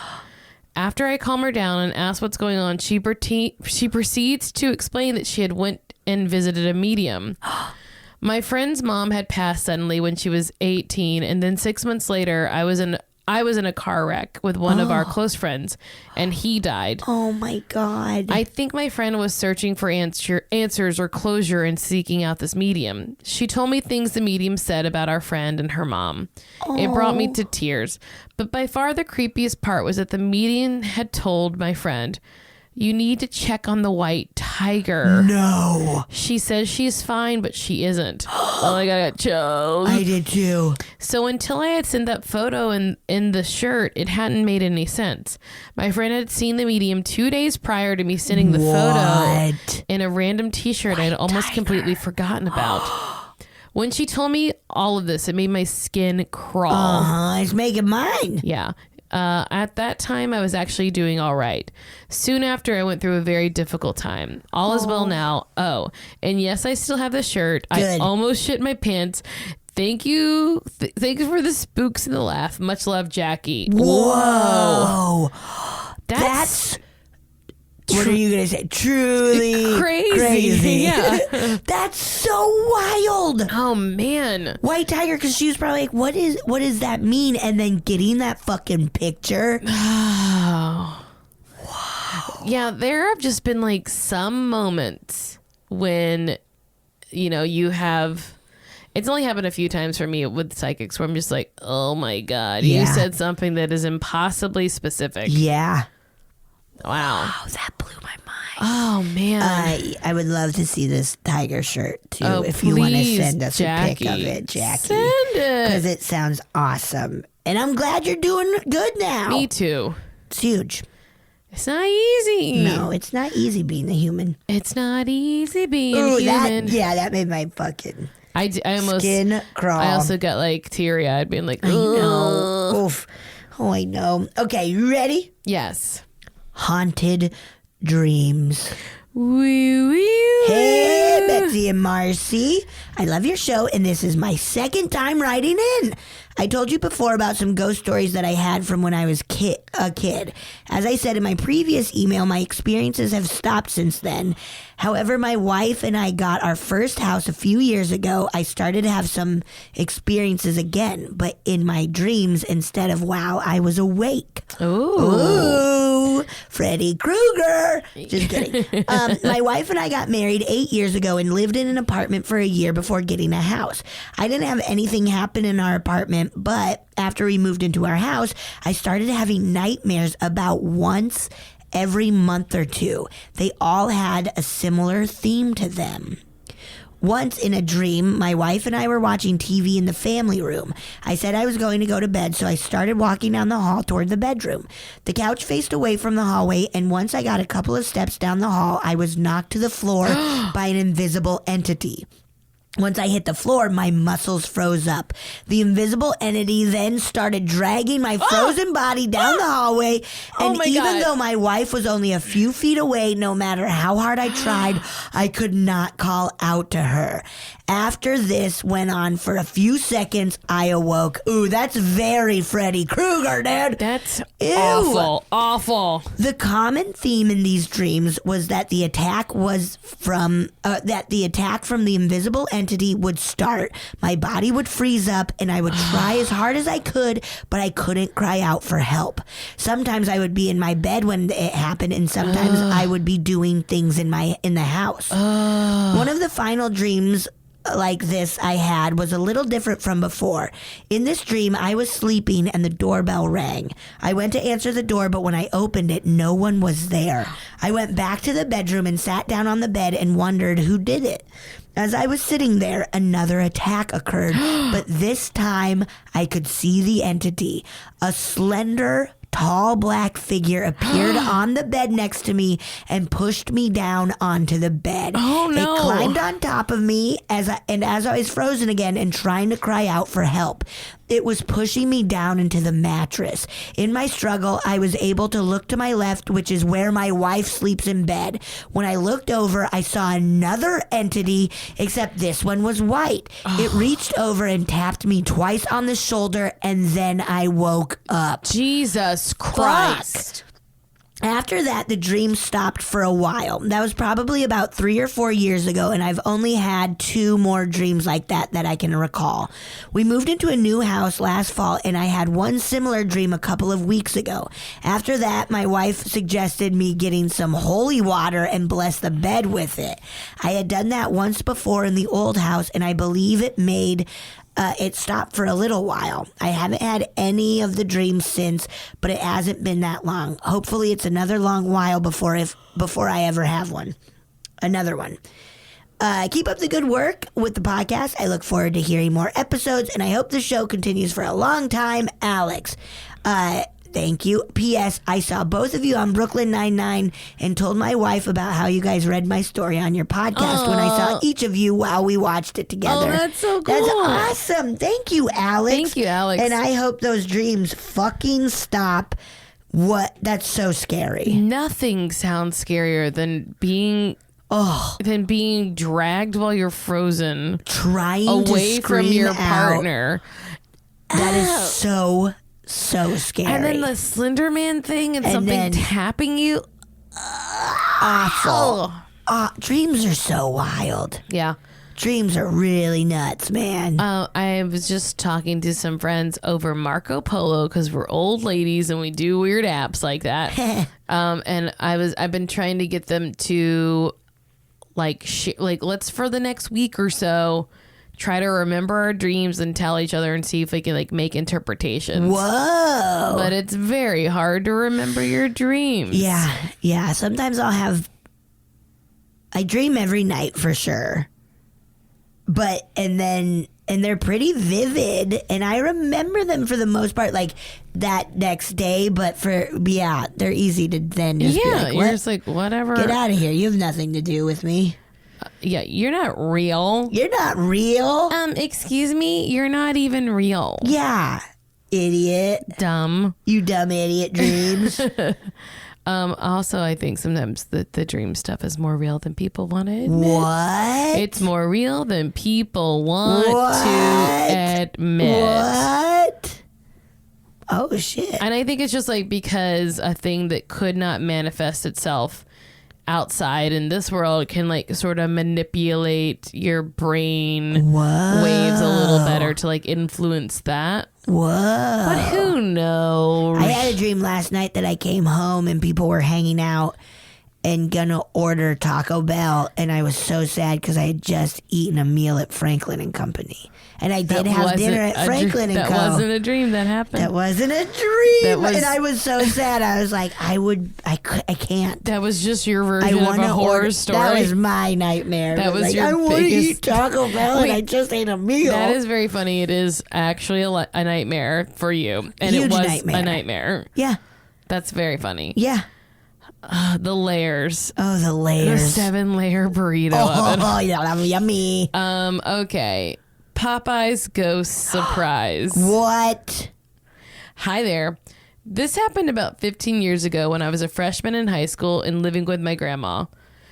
After I calm her down and ask what's going on, she proceeds to explain that she had went and visited a medium. My friend's mom had passed suddenly when she was 18, and then 6 months later, I was in a car wreck with one of our close friends, and he died. Oh my God. I think my friend was searching for answers or closure and seeking out this medium. She told me things the medium said about our friend and her mom. It brought me to tears. But by far the creepiest part was that the medium had told my friend, "You need to check on the white tiger." No. She says she's fine, but she isn't. Oh my God, I got chills. I did too. So until I had sent that photo in the shirt, it hadn't made any sense. My friend had seen the medium 2 days prior to me sending the photo in a random t-shirt I'd almost completely forgotten about. When she told me all of this, it made my skin crawl. It's making mine. Yeah. At that time, I was actually doing all right. Soon after, I went through a very difficult time. All is well now. Oh, and yes, I still have the shirt. Good. I almost shit my pants. Thank you. Thank you for the spooks and the laugh. Much love, Jackie. Whoa. That's what are you going to say? Truly crazy. Yeah. That's so wild. Oh, man. White tiger, because she was probably like, what does that mean? And then getting that fucking picture. Oh. Wow. Yeah, there have just been like some moments when, you have... It's only happened a few times for me with psychics where I'm just like, oh my God, you said something that is impossibly specific. Yeah. Wow. Oh, that blew my mind. Oh, man. I would love to see this tiger shirt, too, Oh, if you want to please, send us Jackie. a pic of it, Jackie. Send it. Because it sounds awesome. And I'm glad you're doing good now. Me too. It's huge. It's not easy. No, it's not easy being a human. It's not easy being Ooh, human. that made my fucking I almost skin crawl. I also got like teary-eyed being like, I know. Oof. Oh, I know. Okay, you ready? Yes. Haunted dreams. Wee wee. Hey, Betsy and Marcy. I love your show, and this is my second time writing in. I told you before about some ghost stories that I had from when I was a kid. As I said in my previous email, my experiences have stopped since then. However, my wife and I got our first house a few years ago. I started to have some experiences again, but in my dreams instead of while I was awake. Ooh, Freddy Krueger. Just kidding. My wife and I got married 8 years ago and lived in an apartment for a year before getting a house. I didn't have anything happen in our apartment, but after we moved into our house, I started having nightmares about once every month or two. They all had a similar theme to them. Once in a dream, my wife and I were watching TV in the family room. I said I was going to go to bed, so I started walking down the hall toward the bedroom. The couch faced away from the hallway, and once I got a couple of steps down the hall, I was knocked to the floor by an invisible entity. Once I hit the floor, my muscles froze up. The invisible entity then started dragging my frozen body down the hallway. And even though my wife was only a few feet away, no matter how hard I tried, I could not call out to her. After this went on for a few seconds, I awoke. Ooh, that's very Freddy Krueger, dude. That's Ew. awful. The common theme in these dreams was that the attack from the invisible entity would start. My body would freeze up, and I would try as hard as I could, but I couldn't cry out for help. Sometimes I would be in my bed when it happened, and sometimes I would be doing things in the house. One of the final dreams like this I had was a little different from before. In this dream, I was sleeping and the doorbell rang. I went to answer the door, but when I opened it, no one was there. I went back to the bedroom and sat down on the bed and wondered who did it. As I was sitting there, another attack occurred, but this time I could see the entity. A slender, tall black figure appeared on the bed next to me and pushed me down onto the bed. Oh, no. It climbed on top of me as I was frozen again and trying to cry out for help. It was pushing me down into the mattress. In my struggle, I was able to look to my left, which is where my wife sleeps in bed. When I looked over, I saw another entity, except this one was white. It reached over and tapped me twice on the shoulder, and then I woke up. Jesus Christ. After that, the dream stopped for a while. That was probably about 3 or 4 years ago, and I've only had 2 more dreams like that I can recall. We moved into a new house last fall, and I had one similar dream a couple of weeks ago. After that, my wife suggested me getting some holy water and bless the bed with it. I had done that once before in the old house, and I believe it made it stopped for a little while. I haven't had any of the dreams since, but it hasn't been that long. Hopefully it's another long while before I ever have one. Another one. Keep up the good work with the podcast. I look forward to hearing more episodes, and I hope the show continues for a long time. Alex. Thank you. P.S. I saw both of you on Brooklyn Nine-Nine and told my wife about how you guys read my story on your podcast when I saw each of you while we watched it together. Oh, that's so cool. That's awesome. Thank you, Alex. Thank you, Alex. And I hope those dreams fucking stop. That's so scary. Nothing sounds scarier than being dragged while you're frozen, trying away to from your out. partner. That is so scary. And then the Slender Man thing and something tapping you. Awful. Dreams are so wild. Yeah. Dreams are really nuts, man. I was just talking to some friends over Marco Polo because we're old ladies and we do weird apps like that. And I've been trying to get them to let's for the next week or so try to remember our dreams and tell each other and see if we can make interpretations. Whoa. But it's very hard to remember your dreams. Yeah. Sometimes I dream every night for sure. And they're pretty vivid, and I remember them for the most part, that next day. But they're easy to then just be like, you're just like, whatever. Get out of here. You have nothing to do with me. Yeah, you're not real. You're not real. Excuse me, you're not even real. Yeah, idiot. Dumb. You dumb idiot dreams. Also, I think sometimes the dream stuff is more real than people want to admit. What? It's more real than people want to admit. What? Oh, shit. And I think it's just because a thing that could not manifest itself outside in this world can sort of manipulate your brain waves a little better to influence that. Whoa. But who knows? I had a dream last night that I came home and people were hanging out and gonna order Taco Bell, and I was so sad because I had just eaten a meal at Franklin and Company, and I did have dinner at Franklin and Co. That wasn't a dream that happened. That wasn't a dream, and I was so sad. I was like, I can't. That was just your version of a horror story. That was my nightmare. That was your I want to eat Taco Bell, and I just ate a meal. That is very funny. It is actually a nightmare for you, and Huge it was nightmare. a nightmare. Yeah, that's very funny. Yeah. The layers. Oh, the layers. The 7-layer burrito of it. Oh, yeah, yummy. Okay. Popeye's ghost surprise. What? Hi there. This happened about 15 years ago when I was a freshman in high school and living with my grandma.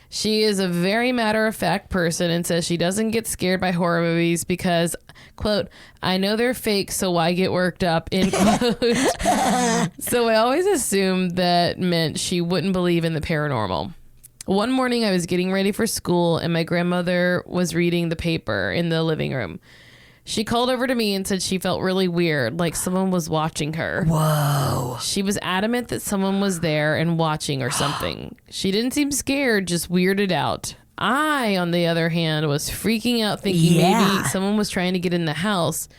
She is a very matter-of-fact person and says she doesn't get scared by horror movies because, quote, I know they're fake, so why get worked up, end quote. So I always assumed that meant she wouldn't believe in the paranormal. One morning I was getting ready for school and my grandmother was reading the paper in the living room. She called over to me and said she felt really weird, like someone was watching her. Whoa. She was adamant that someone was there and watching or something. She didn't seem scared, just weirded out. I, on the other hand, was freaking out thinking maybe someone was trying to get in the house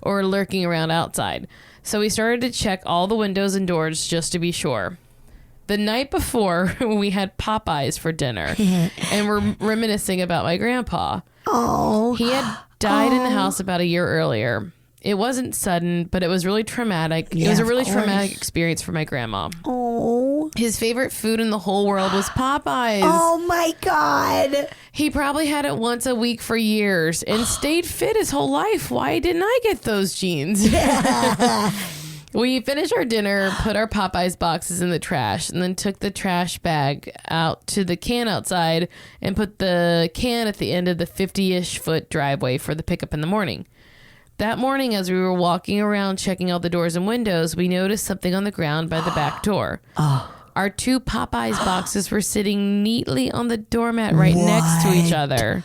or lurking around outside. So we started to check all the windows and doors just to be sure. The night before, we had Popeyes for dinner and were reminiscing about my grandpa. Oh. He had died in the house about a year earlier. It wasn't sudden, but it was really traumatic. Yeah, it was a of really course. traumatic experience for my grandma. Oh. His favorite food in the whole world was Popeyes. Oh my God. He probably had it once a week for years and stayed fit his whole life. Why didn't I get those genes? We finished our dinner, put our Popeyes boxes in the trash, and then took the trash bag out to the can outside and put the can at the end of the 50-ish foot driveway for the pickup in the morning. That morning, as we were walking around checking all the doors and windows, we noticed something on the ground by the back door. Our 2 Popeyes boxes were sitting neatly on the doormat right next to each other.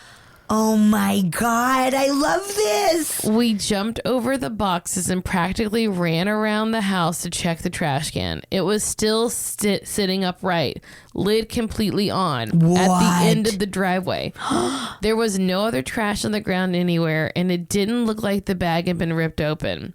Oh my God, I love this. We jumped over the boxes and practically ran around the house to check the trash can. It was still sitting upright, lid completely on, at the end of the driveway. There was no other trash on the ground anywhere, and it didn't look like the bag had been ripped open.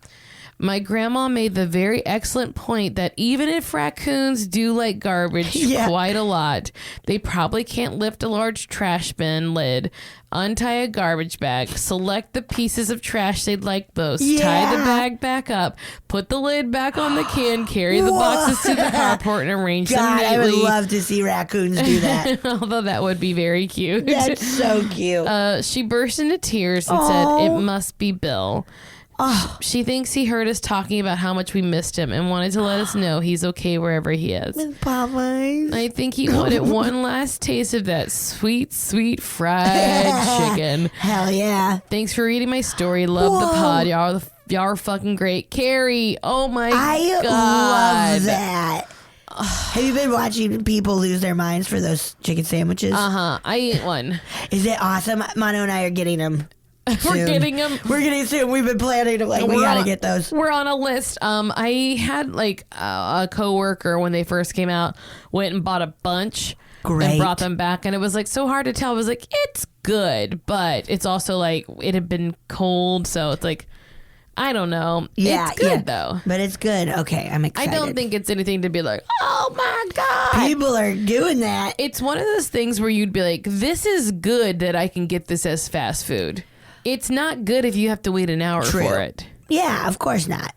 My grandma made the very excellent point that even if raccoons do like garbage quite a lot, they probably can't lift a large trash bin lid, untie a garbage bag, select the pieces of trash they'd like most, tie the bag back up, put the lid back on the can, carry the boxes to the carport, and arrange them neatly. I would love to see raccoons do that. Although that would be very cute. That's so cute. She burst into tears and said, "It must be Bill." She thinks he heard us talking about how much we missed him and wanted to let us know he's okay wherever he is. With Popeyes. I think he wanted one last taste of that sweet, sweet fried chicken. Hell yeah. Thanks for reading my story. Love the pod. Y'all are fucking great. Carrie, oh my God. I love that. Have you been watching people lose their minds for those chicken sandwiches? I ate one. Is it awesome? Mono and I are getting them. We're getting them. We're getting soon. We've been planning to we gotta get those. We're on a list. I had like a coworker when they first came out went and bought a bunch and brought them back, and it was like so hard to tell. I was like, it's good, but it's also like it had been cold, so it's like I don't know. Yeah, it's good though. But it's good. Okay, I'm excited. I don't think it's anything to be like, oh my God. People are doing that. It's one of those things where you'd be like, this is good that I can get this as fast food. It's not good if you have to wait an hour for it. Yeah, of course not.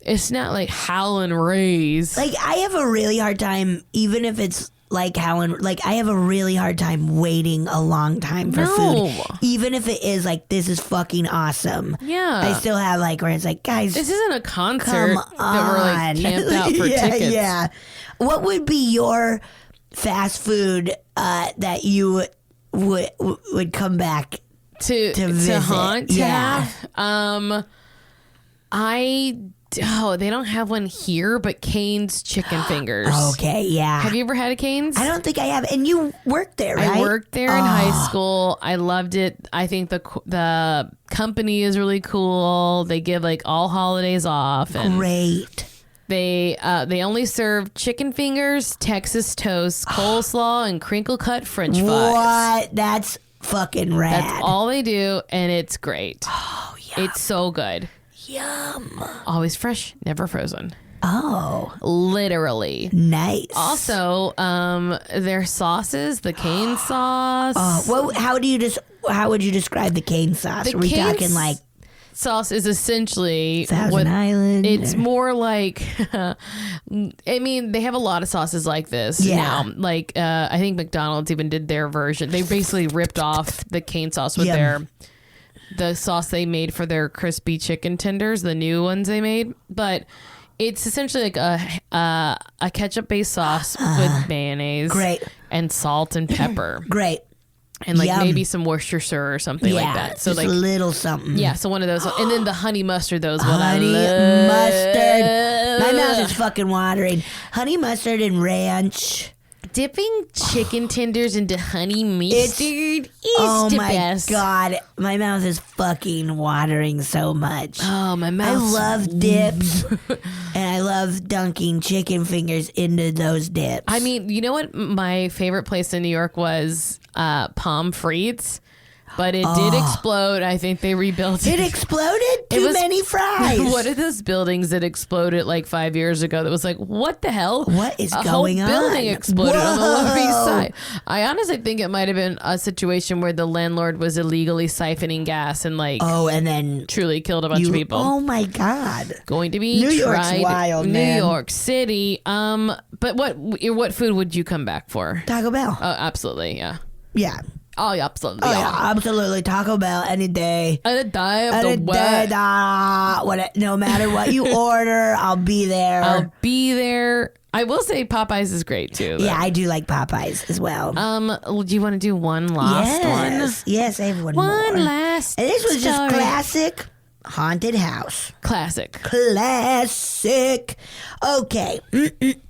It's not like Howlin' Rays. Like, I have a really hard time, even if it's like Howlin', like, I have a really hard time waiting a long time for food. Even if it is like, this is fucking awesome. Yeah. I still have like, where it's like, guys. This isn't a concert that we're like camped out for tickets. Yeah. What would be your fast food that you would come back to haunt? Yeah. They don't have one here, but Cane's Chicken Fingers. Okay, yeah. Have you ever had a Cane's? I don't think I have. And you worked there, right? I worked there in high school. I loved it. I think the company is really cool. They give like all holidays off. And Great. They only serve chicken fingers, Texas toast, coleslaw, and crinkle cut French fries. What? That's fucking rad. That's all they do, and it's great. Oh, yeah. It's so good. Yum. Always fresh, never frozen. Oh. Literally. Nice. Also, their sauces, the cane sauce. How would you describe the cane sauce? Are we talking like sauce is essentially Thousand Island? It's more like I mean, they have a lot of sauces like this now. Like I think McDonald's even did their version. They basically ripped off the cane sauce with the sauce they made for their crispy chicken tenders, the new ones they made. But it's essentially like a ketchup based sauce with mayonnaise, and salt and pepper. Great. And like maybe some Worcestershire or something like that. So just like a little something. Yeah, so one of those. And then the honey mustard, those what honey I love. mustard. My mouth is fucking watering. Honey mustard and ranch. Dipping chicken tenders into honey mustard is the best. Oh my God. My mouth is fucking watering so much. Oh, my mouth. I love dips. And I love dunking chicken fingers into those dips. I mean, you know what my favorite place in New York was? Pommes frites. but it did explode. I think they rebuilt it. It exploded? Too many fries. What are those buildings that exploded like 5 years ago that was like, what the hell? What is going on? A whole building exploded on the Lower East Whoa. Side. I honestly think it might have been a situation where the landlord was illegally siphoning gas and and then truly killed a bunch of people. Oh my God. Going to be New York's tried. wild, New man. York City. But what food would you come back for? Taco Bell. Oh, absolutely, yeah. Yeah. Oh, yeah, absolutely. Oh, yeah, absolutely. Taco Bell any day. Any day of Any the day, week. no matter what you order, I'll be there. I'll be there. I will say Popeyes is great too. Yeah, I do like Popeyes as well. Do you want to do one last one? Yes, I have one more. One last. And this was just story. classic haunted house. Classic. Classic. Okay.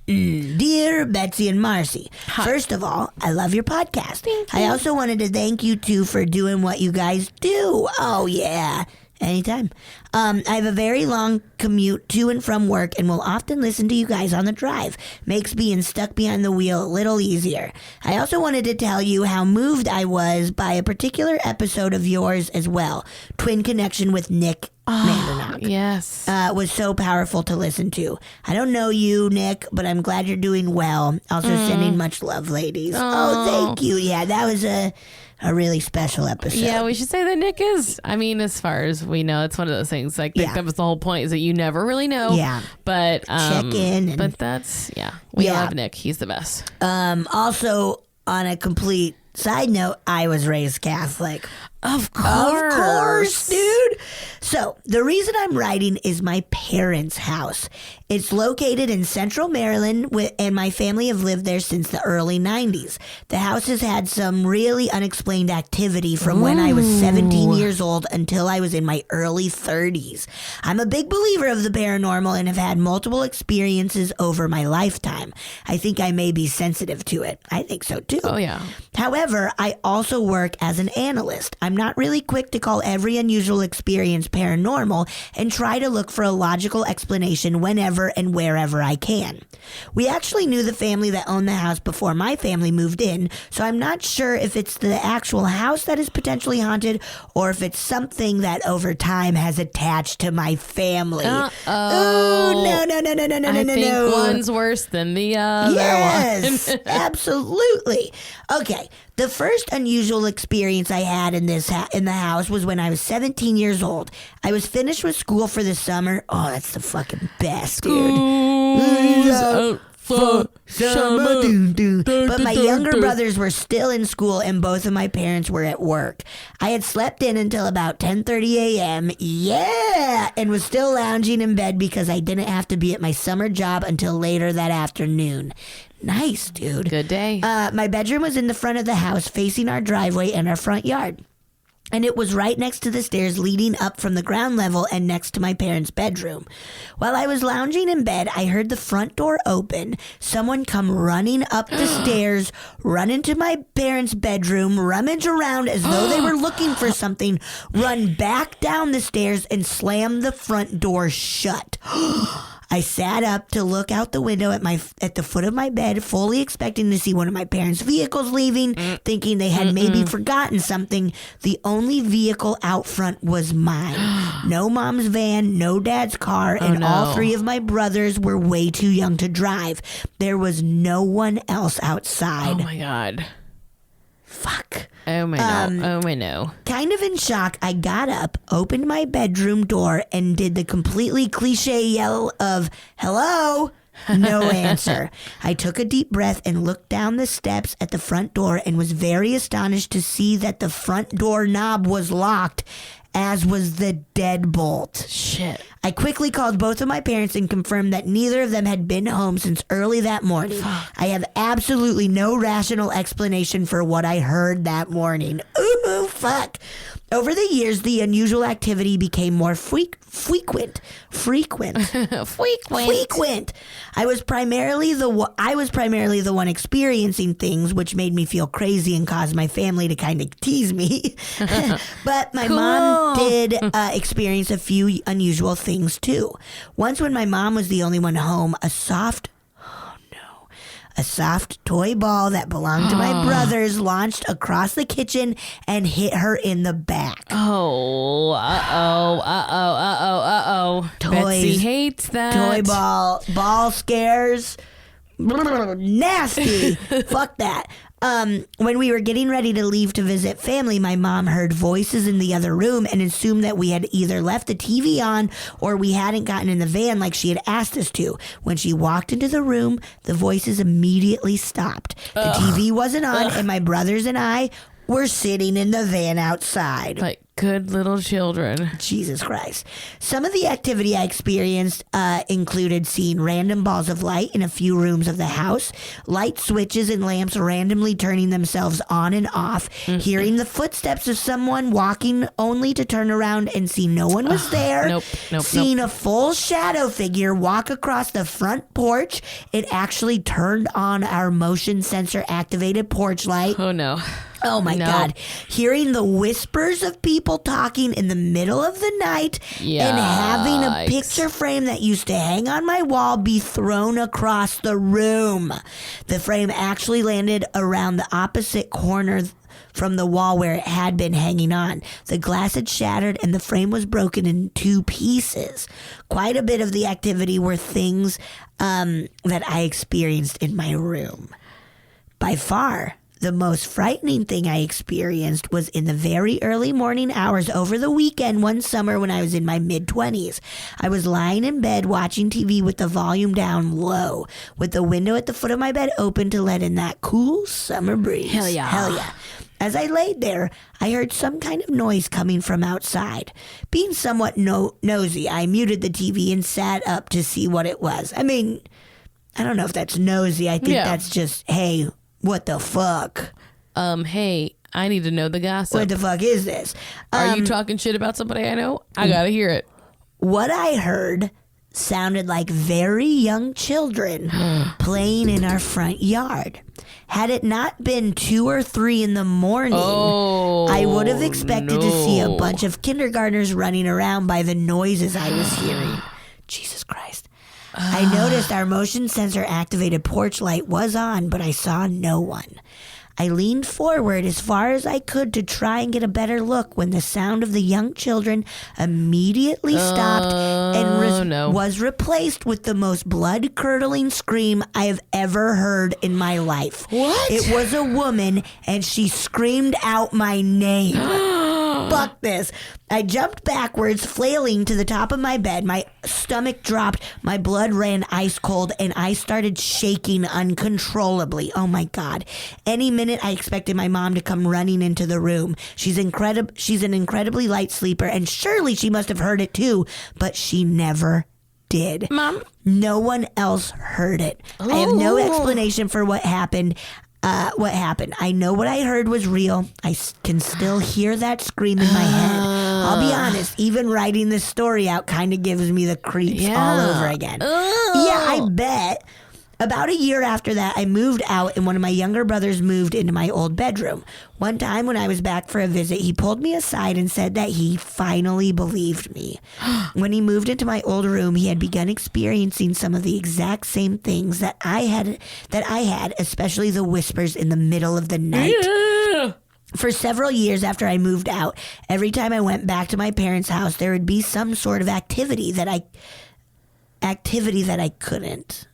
Dear Betsy and Marcy, first of all, I love your podcast. Thank you. I also wanted to thank you two for doing what you guys do. Oh, yeah. Anytime. I have a very long commute to and from work and will often listen to you guys on the drive. Makes being stuck behind the wheel a little easier. I also wanted to tell you how moved I was by a particular episode of yours as well. Twin connection with Nick Mandernock. Yes. Was so powerful to listen to. I don't know you, Nick, but I'm glad you're doing well. Also sending much love, ladies. Oh, thank you. Yeah, that was a really special episode. Yeah, we should say that Nick is. I mean, as far as we know, it's one of those things. Like, I think that was the whole point, is that you never really know. Yeah. But check in. But that's we love Nick. He's the best. Also, on a complete side note, I was raised Catholic. Of course, dude. So, the reason I'm writing is my parents' house. It's located in central Maryland, and my family have lived there since the early 90s. The house has had some really unexplained activity from when I was 17 years old until I was in my early 30s. I'm a big believer of the paranormal and have had multiple experiences over my lifetime. I think I may be sensitive to it. I think so, too. Oh, yeah. However, I also work as an analyst. I'm not really quick to call every unusual experience paranormal and try to look for a logical explanation whenever and wherever I can. We actually knew the family that owned the house before my family moved in, so I'm not sure if it's the actual house that is potentially haunted or if it's something that over time has attached to my family. Uh-oh. No. I think one's worse than the other Yes, one. absolutely. Okay, the first unusual experience I had in the house was when I was 17 years old. I was finished with school for the summer. Oh, that's the fucking best, dude. But my younger brothers were still in school and both of my parents were at work. I had slept in until about 10:30 a.m. Yeah, and was still lounging in bed because I didn't have to be at my summer job until later that afternoon. Nice, dude. Good day. My bedroom was in the front of the house facing our driveway and our front yard. And it was right next to the stairs leading up from the ground level and next to my parents' bedroom. While I was lounging in bed, I heard the front door open, someone come running up the stairs, run into my parents' bedroom, rummage around as though they were looking for something, run back down the stairs, and slam the front door shut. I sat up to look out the window at the foot of my bed, fully expecting to see one of my parents' vehicles leaving, thinking they had maybe forgotten something. The only vehicle out front was mine. No mom's van, no dad's car, and all three of my brothers were way too young to drive. There was no one else outside. Oh my God. Fuck. Oh my no. Oh my no. Kind of in shock, I got up, opened my bedroom door, and did the completely cliche yell of, "Hello?" No answer. I took a deep breath and looked down the steps at the front door and was very astonished to see that the front door knob was locked, as was the deadbolt. Shit. I quickly called both of my parents and confirmed that neither of them had been home since early that morning. I have absolutely no rational explanation for what I heard that morning. Ooh, fuck. Over the years, the unusual activity became more frequent. I was primarily the one experiencing things, which made me feel crazy and caused my family to kind of tease me. But my mom did experience a few unusual things too. Once, when my mom was the only one home, a soft A soft toy ball that belonged to my brothers launched across the kitchen and hit her in the back. Oh, Betsy hates that. Toy ball scares. Nasty. Fuck that. When we were getting ready to leave to visit family, my mom heard voices in the other room and assumed that we had either left the TV on or we hadn't gotten in the van like she had asked us to. When she walked into the room, the voices immediately stopped. The TV wasn't on, and my brothers and I were sitting in the van outside. Like good little children. Jesus Christ. Some of the activity I experienced included seeing random balls of light in a few rooms of the house, light switches and lamps randomly turning themselves on and off, hearing the footsteps of someone walking only to turn around and see no one was there, seeing a full shadow figure walk across the front porch. It actually turned on our motion sensor activated porch light. Oh, no. Oh, my God. Hearing the whispers of people talking in the middle of the night and having a picture frame that used to hang on my wall be thrown across the room. The frame actually landed around the opposite corner from the wall where it had been hanging on. The glass had shattered and the frame was broken in 2 pieces. Quite a bit of the activity were things that I experienced in my room. By far, the most frightening thing I experienced was in the very early morning hours over the weekend one summer when I was in my mid-20s. I was lying in bed watching TV with the volume down low, with the window at the foot of my bed open to let in that cool summer breeze. Hell yeah. Hell yeah. As I laid there, I heard some kind of noise coming from outside. Being somewhat nosy, I muted the TV and sat up to see what it was. I mean, I don't know if that's nosy. I think that's just, hey, what the fuck? Hey, I need to know the gossip. What the fuck is this? Are you talking shit about somebody I know? I gotta hear it. What I heard sounded like very young children playing in our front yard. Had it not been 2 or 3 in the morning, I would have expected to see a bunch of kindergartners running around by the noises I was hearing. Jesus Christ. I noticed our motion sensor activated porch light was on, but I saw no one. I leaned forward as far as I could to try and get a better look when the sound of the young children immediately stopped and was replaced with the most blood-curdling scream I have ever heard in my life. What? It was a woman, and she screamed out my name. Fuck this. I jumped backwards, flailing to the top of my bed. My stomach dropped, my blood ran ice cold, and I started shaking uncontrollably. Oh my God. Any minute I expected my mom to come running into the room. She's an incredibly light sleeper, and surely she must have heard it too, but she never did. Mom? No one else heard it. I have no explanation for what happened. I know what I heard was real. I can still hear that scream in my head. I'll be honest, even writing this story out kind of gives me the creeps all over again. Yeah, I bet. About a year after that, I moved out and one of my younger brothers moved into my old bedroom. One time when I was back for a visit, he pulled me aside and said that he finally believed me. When he moved into my old room, he had begun experiencing some of the exact same things that I had, especially the whispers in the middle of the night. Yeah. For several years after I moved out, every time I went back to my parents' house, there would be some sort of activity that I couldn't.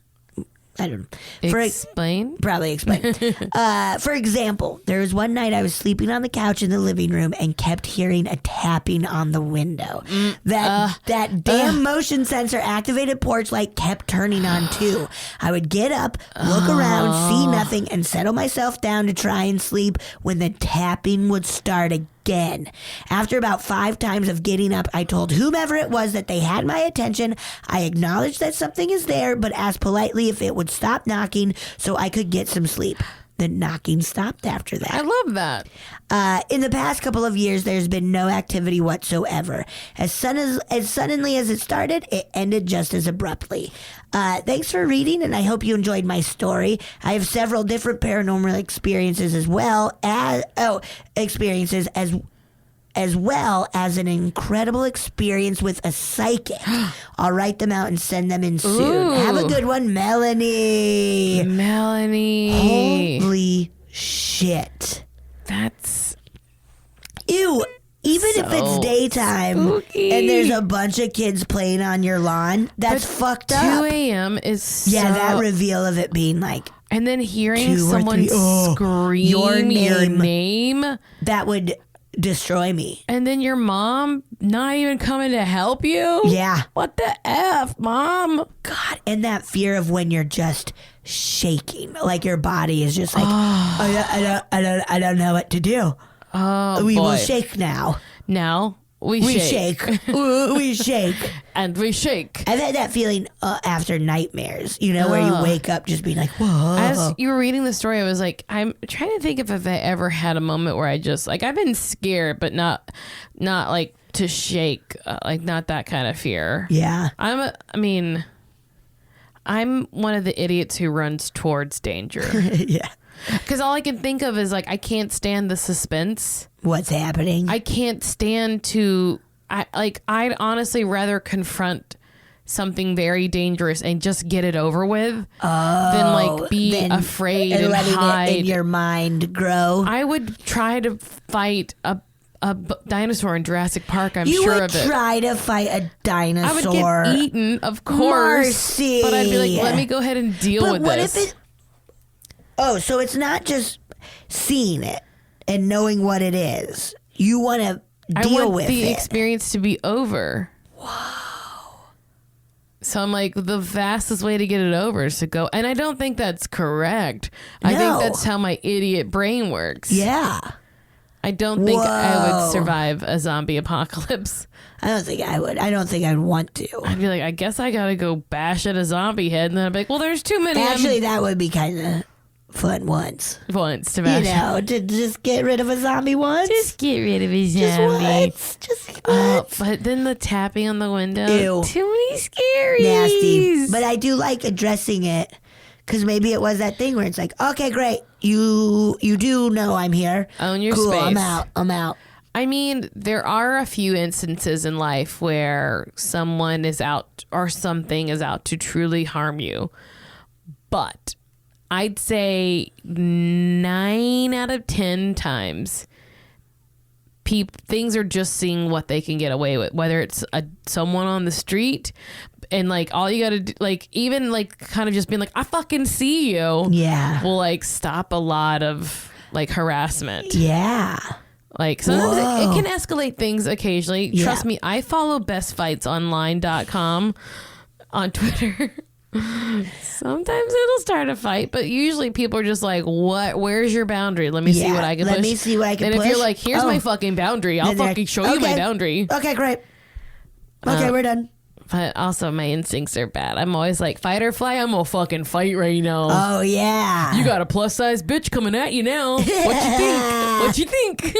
I don't know. Explain? Probably explain. For example, there was one night I was sleeping on the couch in the living room and kept hearing a tapping on the window. That damn motion sensor activated porch light kept turning on too. I would get up, look around, see nothing, and settle myself down to try and sleep when the tapping would start again. After about 5 times of getting up, I told whomever it was that they had my attention. I acknowledged that something is there, but asked politely if it would stop knocking so I could get some sleep. The knocking stopped after that. I love that. In the past couple of years, there's been no activity whatsoever. As suddenly as it started, it ended just as abruptly. Thanks for reading, and I hope you enjoyed my story. I have several different paranormal experiences as as well as an incredible experience with a psychic. I'll write them out and send them in soon. Ooh. Have a good one, Melanie. Holy shit. That's... Ew. Even if it's daytime spooky. and there's a bunch of kids playing on your lawn, that's fucked up. 2 a.m. is so... Yeah, that reveal of it being like... And then hearing 2 or someone 3, scream your name. That would destroy me. And then your mom not even coming to help you? Yeah. What the F, Mom? God, and that fear of when you're just shaking. Like your body is just like, I don't know what to do. Oh, We boy. will shake now. Now we shake. We shake. And we shake. I've had that feeling after nightmares, where you wake up just being like, whoa. As you were reading the story, I was like, I'm trying to think if I ever had a moment where I just, like, I've been scared, but not like to shake, like not that kind of fear. Yeah. I'm one of the idiots who runs towards danger. Yeah. Because all I can think of is, like, I can't stand the suspense. What's happening? I can't stand I'd honestly rather confront something very dangerous and just get it over with than, like, be afraid and letting hide. it in your mind grow. I would try to fight a dinosaur in Jurassic Park, I'm You sure would of it. try to fight a dinosaur. I would get eaten, of course. Marcy. But I'd be like, let me go ahead and deal with what this. if it... Oh, so it's not just seeing it and knowing what it is. You want to deal with it. I want the experience to be over. Wow. So I'm like, the fastest way to get it over is to go. And I don't think that's correct. I think that's how my idiot brain works. Yeah. I don't think I would survive a zombie apocalypse. I don't think I would. I don't think I'd want to. I'd be like, I guess I got to go bash at a zombie head. And then I'd be like, well, there's too many. Actually, that would be kind of fun once. To bash. To just get rid of a zombie once. Just get rid of a zombie. Just once. But then the tapping on the window. Ew. Too many scaries. Nasty. But I do like addressing it. Because maybe it was that thing where it's like, okay, great. You do know I'm here. Own your cool, space. I'm out. I mean, there are a few instances in life where someone is out or something is out to truly harm you. But I'd say 9 out of 10 times things are just seeing what they can get away with, whether it's someone on the street and, like, all you gotta do, like, even, like, kind of just being like, I fucking see you. Yeah. Will, like, stop a lot of, like, harassment. Yeah. Like, sometimes it can escalate things occasionally. Yeah. Trust me, I follow bestfightsonline.com on Twitter. Sometimes it'll start a fight, but usually people are just like, what? Where's your boundary? Let me see what I can push. Let me see what I can and push. And if you're like, here's my fucking boundary, I'll fucking show you my boundary. Okay, great. Okay, we're done. But also my instincts are bad. I'm always like, fight or flight, I'm gonna fucking fight right now. Oh, yeah. You got a plus size bitch coming at you now. What you think?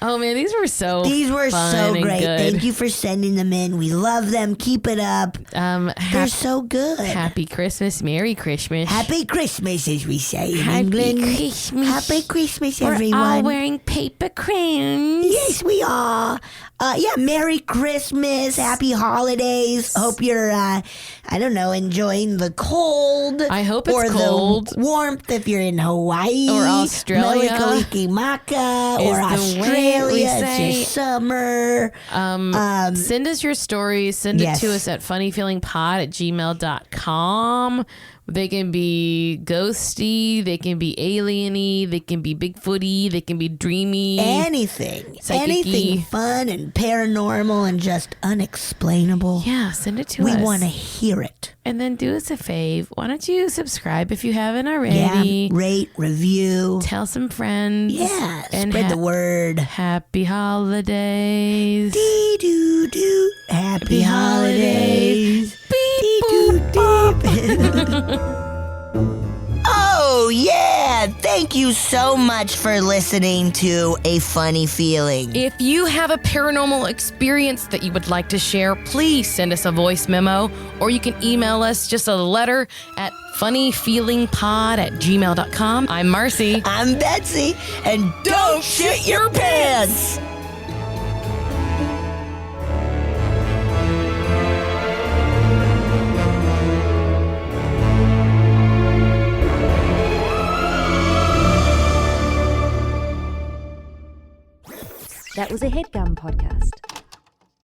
Oh man, these were so fun and great. good. Thank you for sending them in. We love them. Keep it up. They're so good. Happy Christmas. Merry Christmas. Happy Christmas, as we say in Happy England. Christmas. Happy Christmas, We're everyone. all wearing paper crowns. Yes, we are. Merry Christmas. Happy holidays. Hope you're, enjoying the cold. I hope it's or cold. The warmth if you're in Hawaii. Or Australia. Melikaliki-maka. Or Australia. It's your summer. Send us your stories. Send it to us at funnyfeelingpod@gmail.com. They can be ghosty, they can be alien-y, they can be Bigfooty, they can be dreamy. Anything. Psychic-y. Anything fun and paranormal and just unexplainable. Yeah, send it to us. We want to hear it. And then do us a fave. Why don't you subscribe if you haven't already? Yeah, rate, review. Tell some friends. Yeah, and spread the word. Happy holidays. Dee-doo-doo. Happy holidays. Beep, boop, Oh, yeah. And thank you so much for listening to A Funny Feeling. If you have a paranormal experience that you would like to share, please send us a voice memo, or you can email us just a letter at funnyfeelingpod@gmail.com. I'm Marcy. I'm Betsy. And don't shit your pants! That was a HeadGum podcast.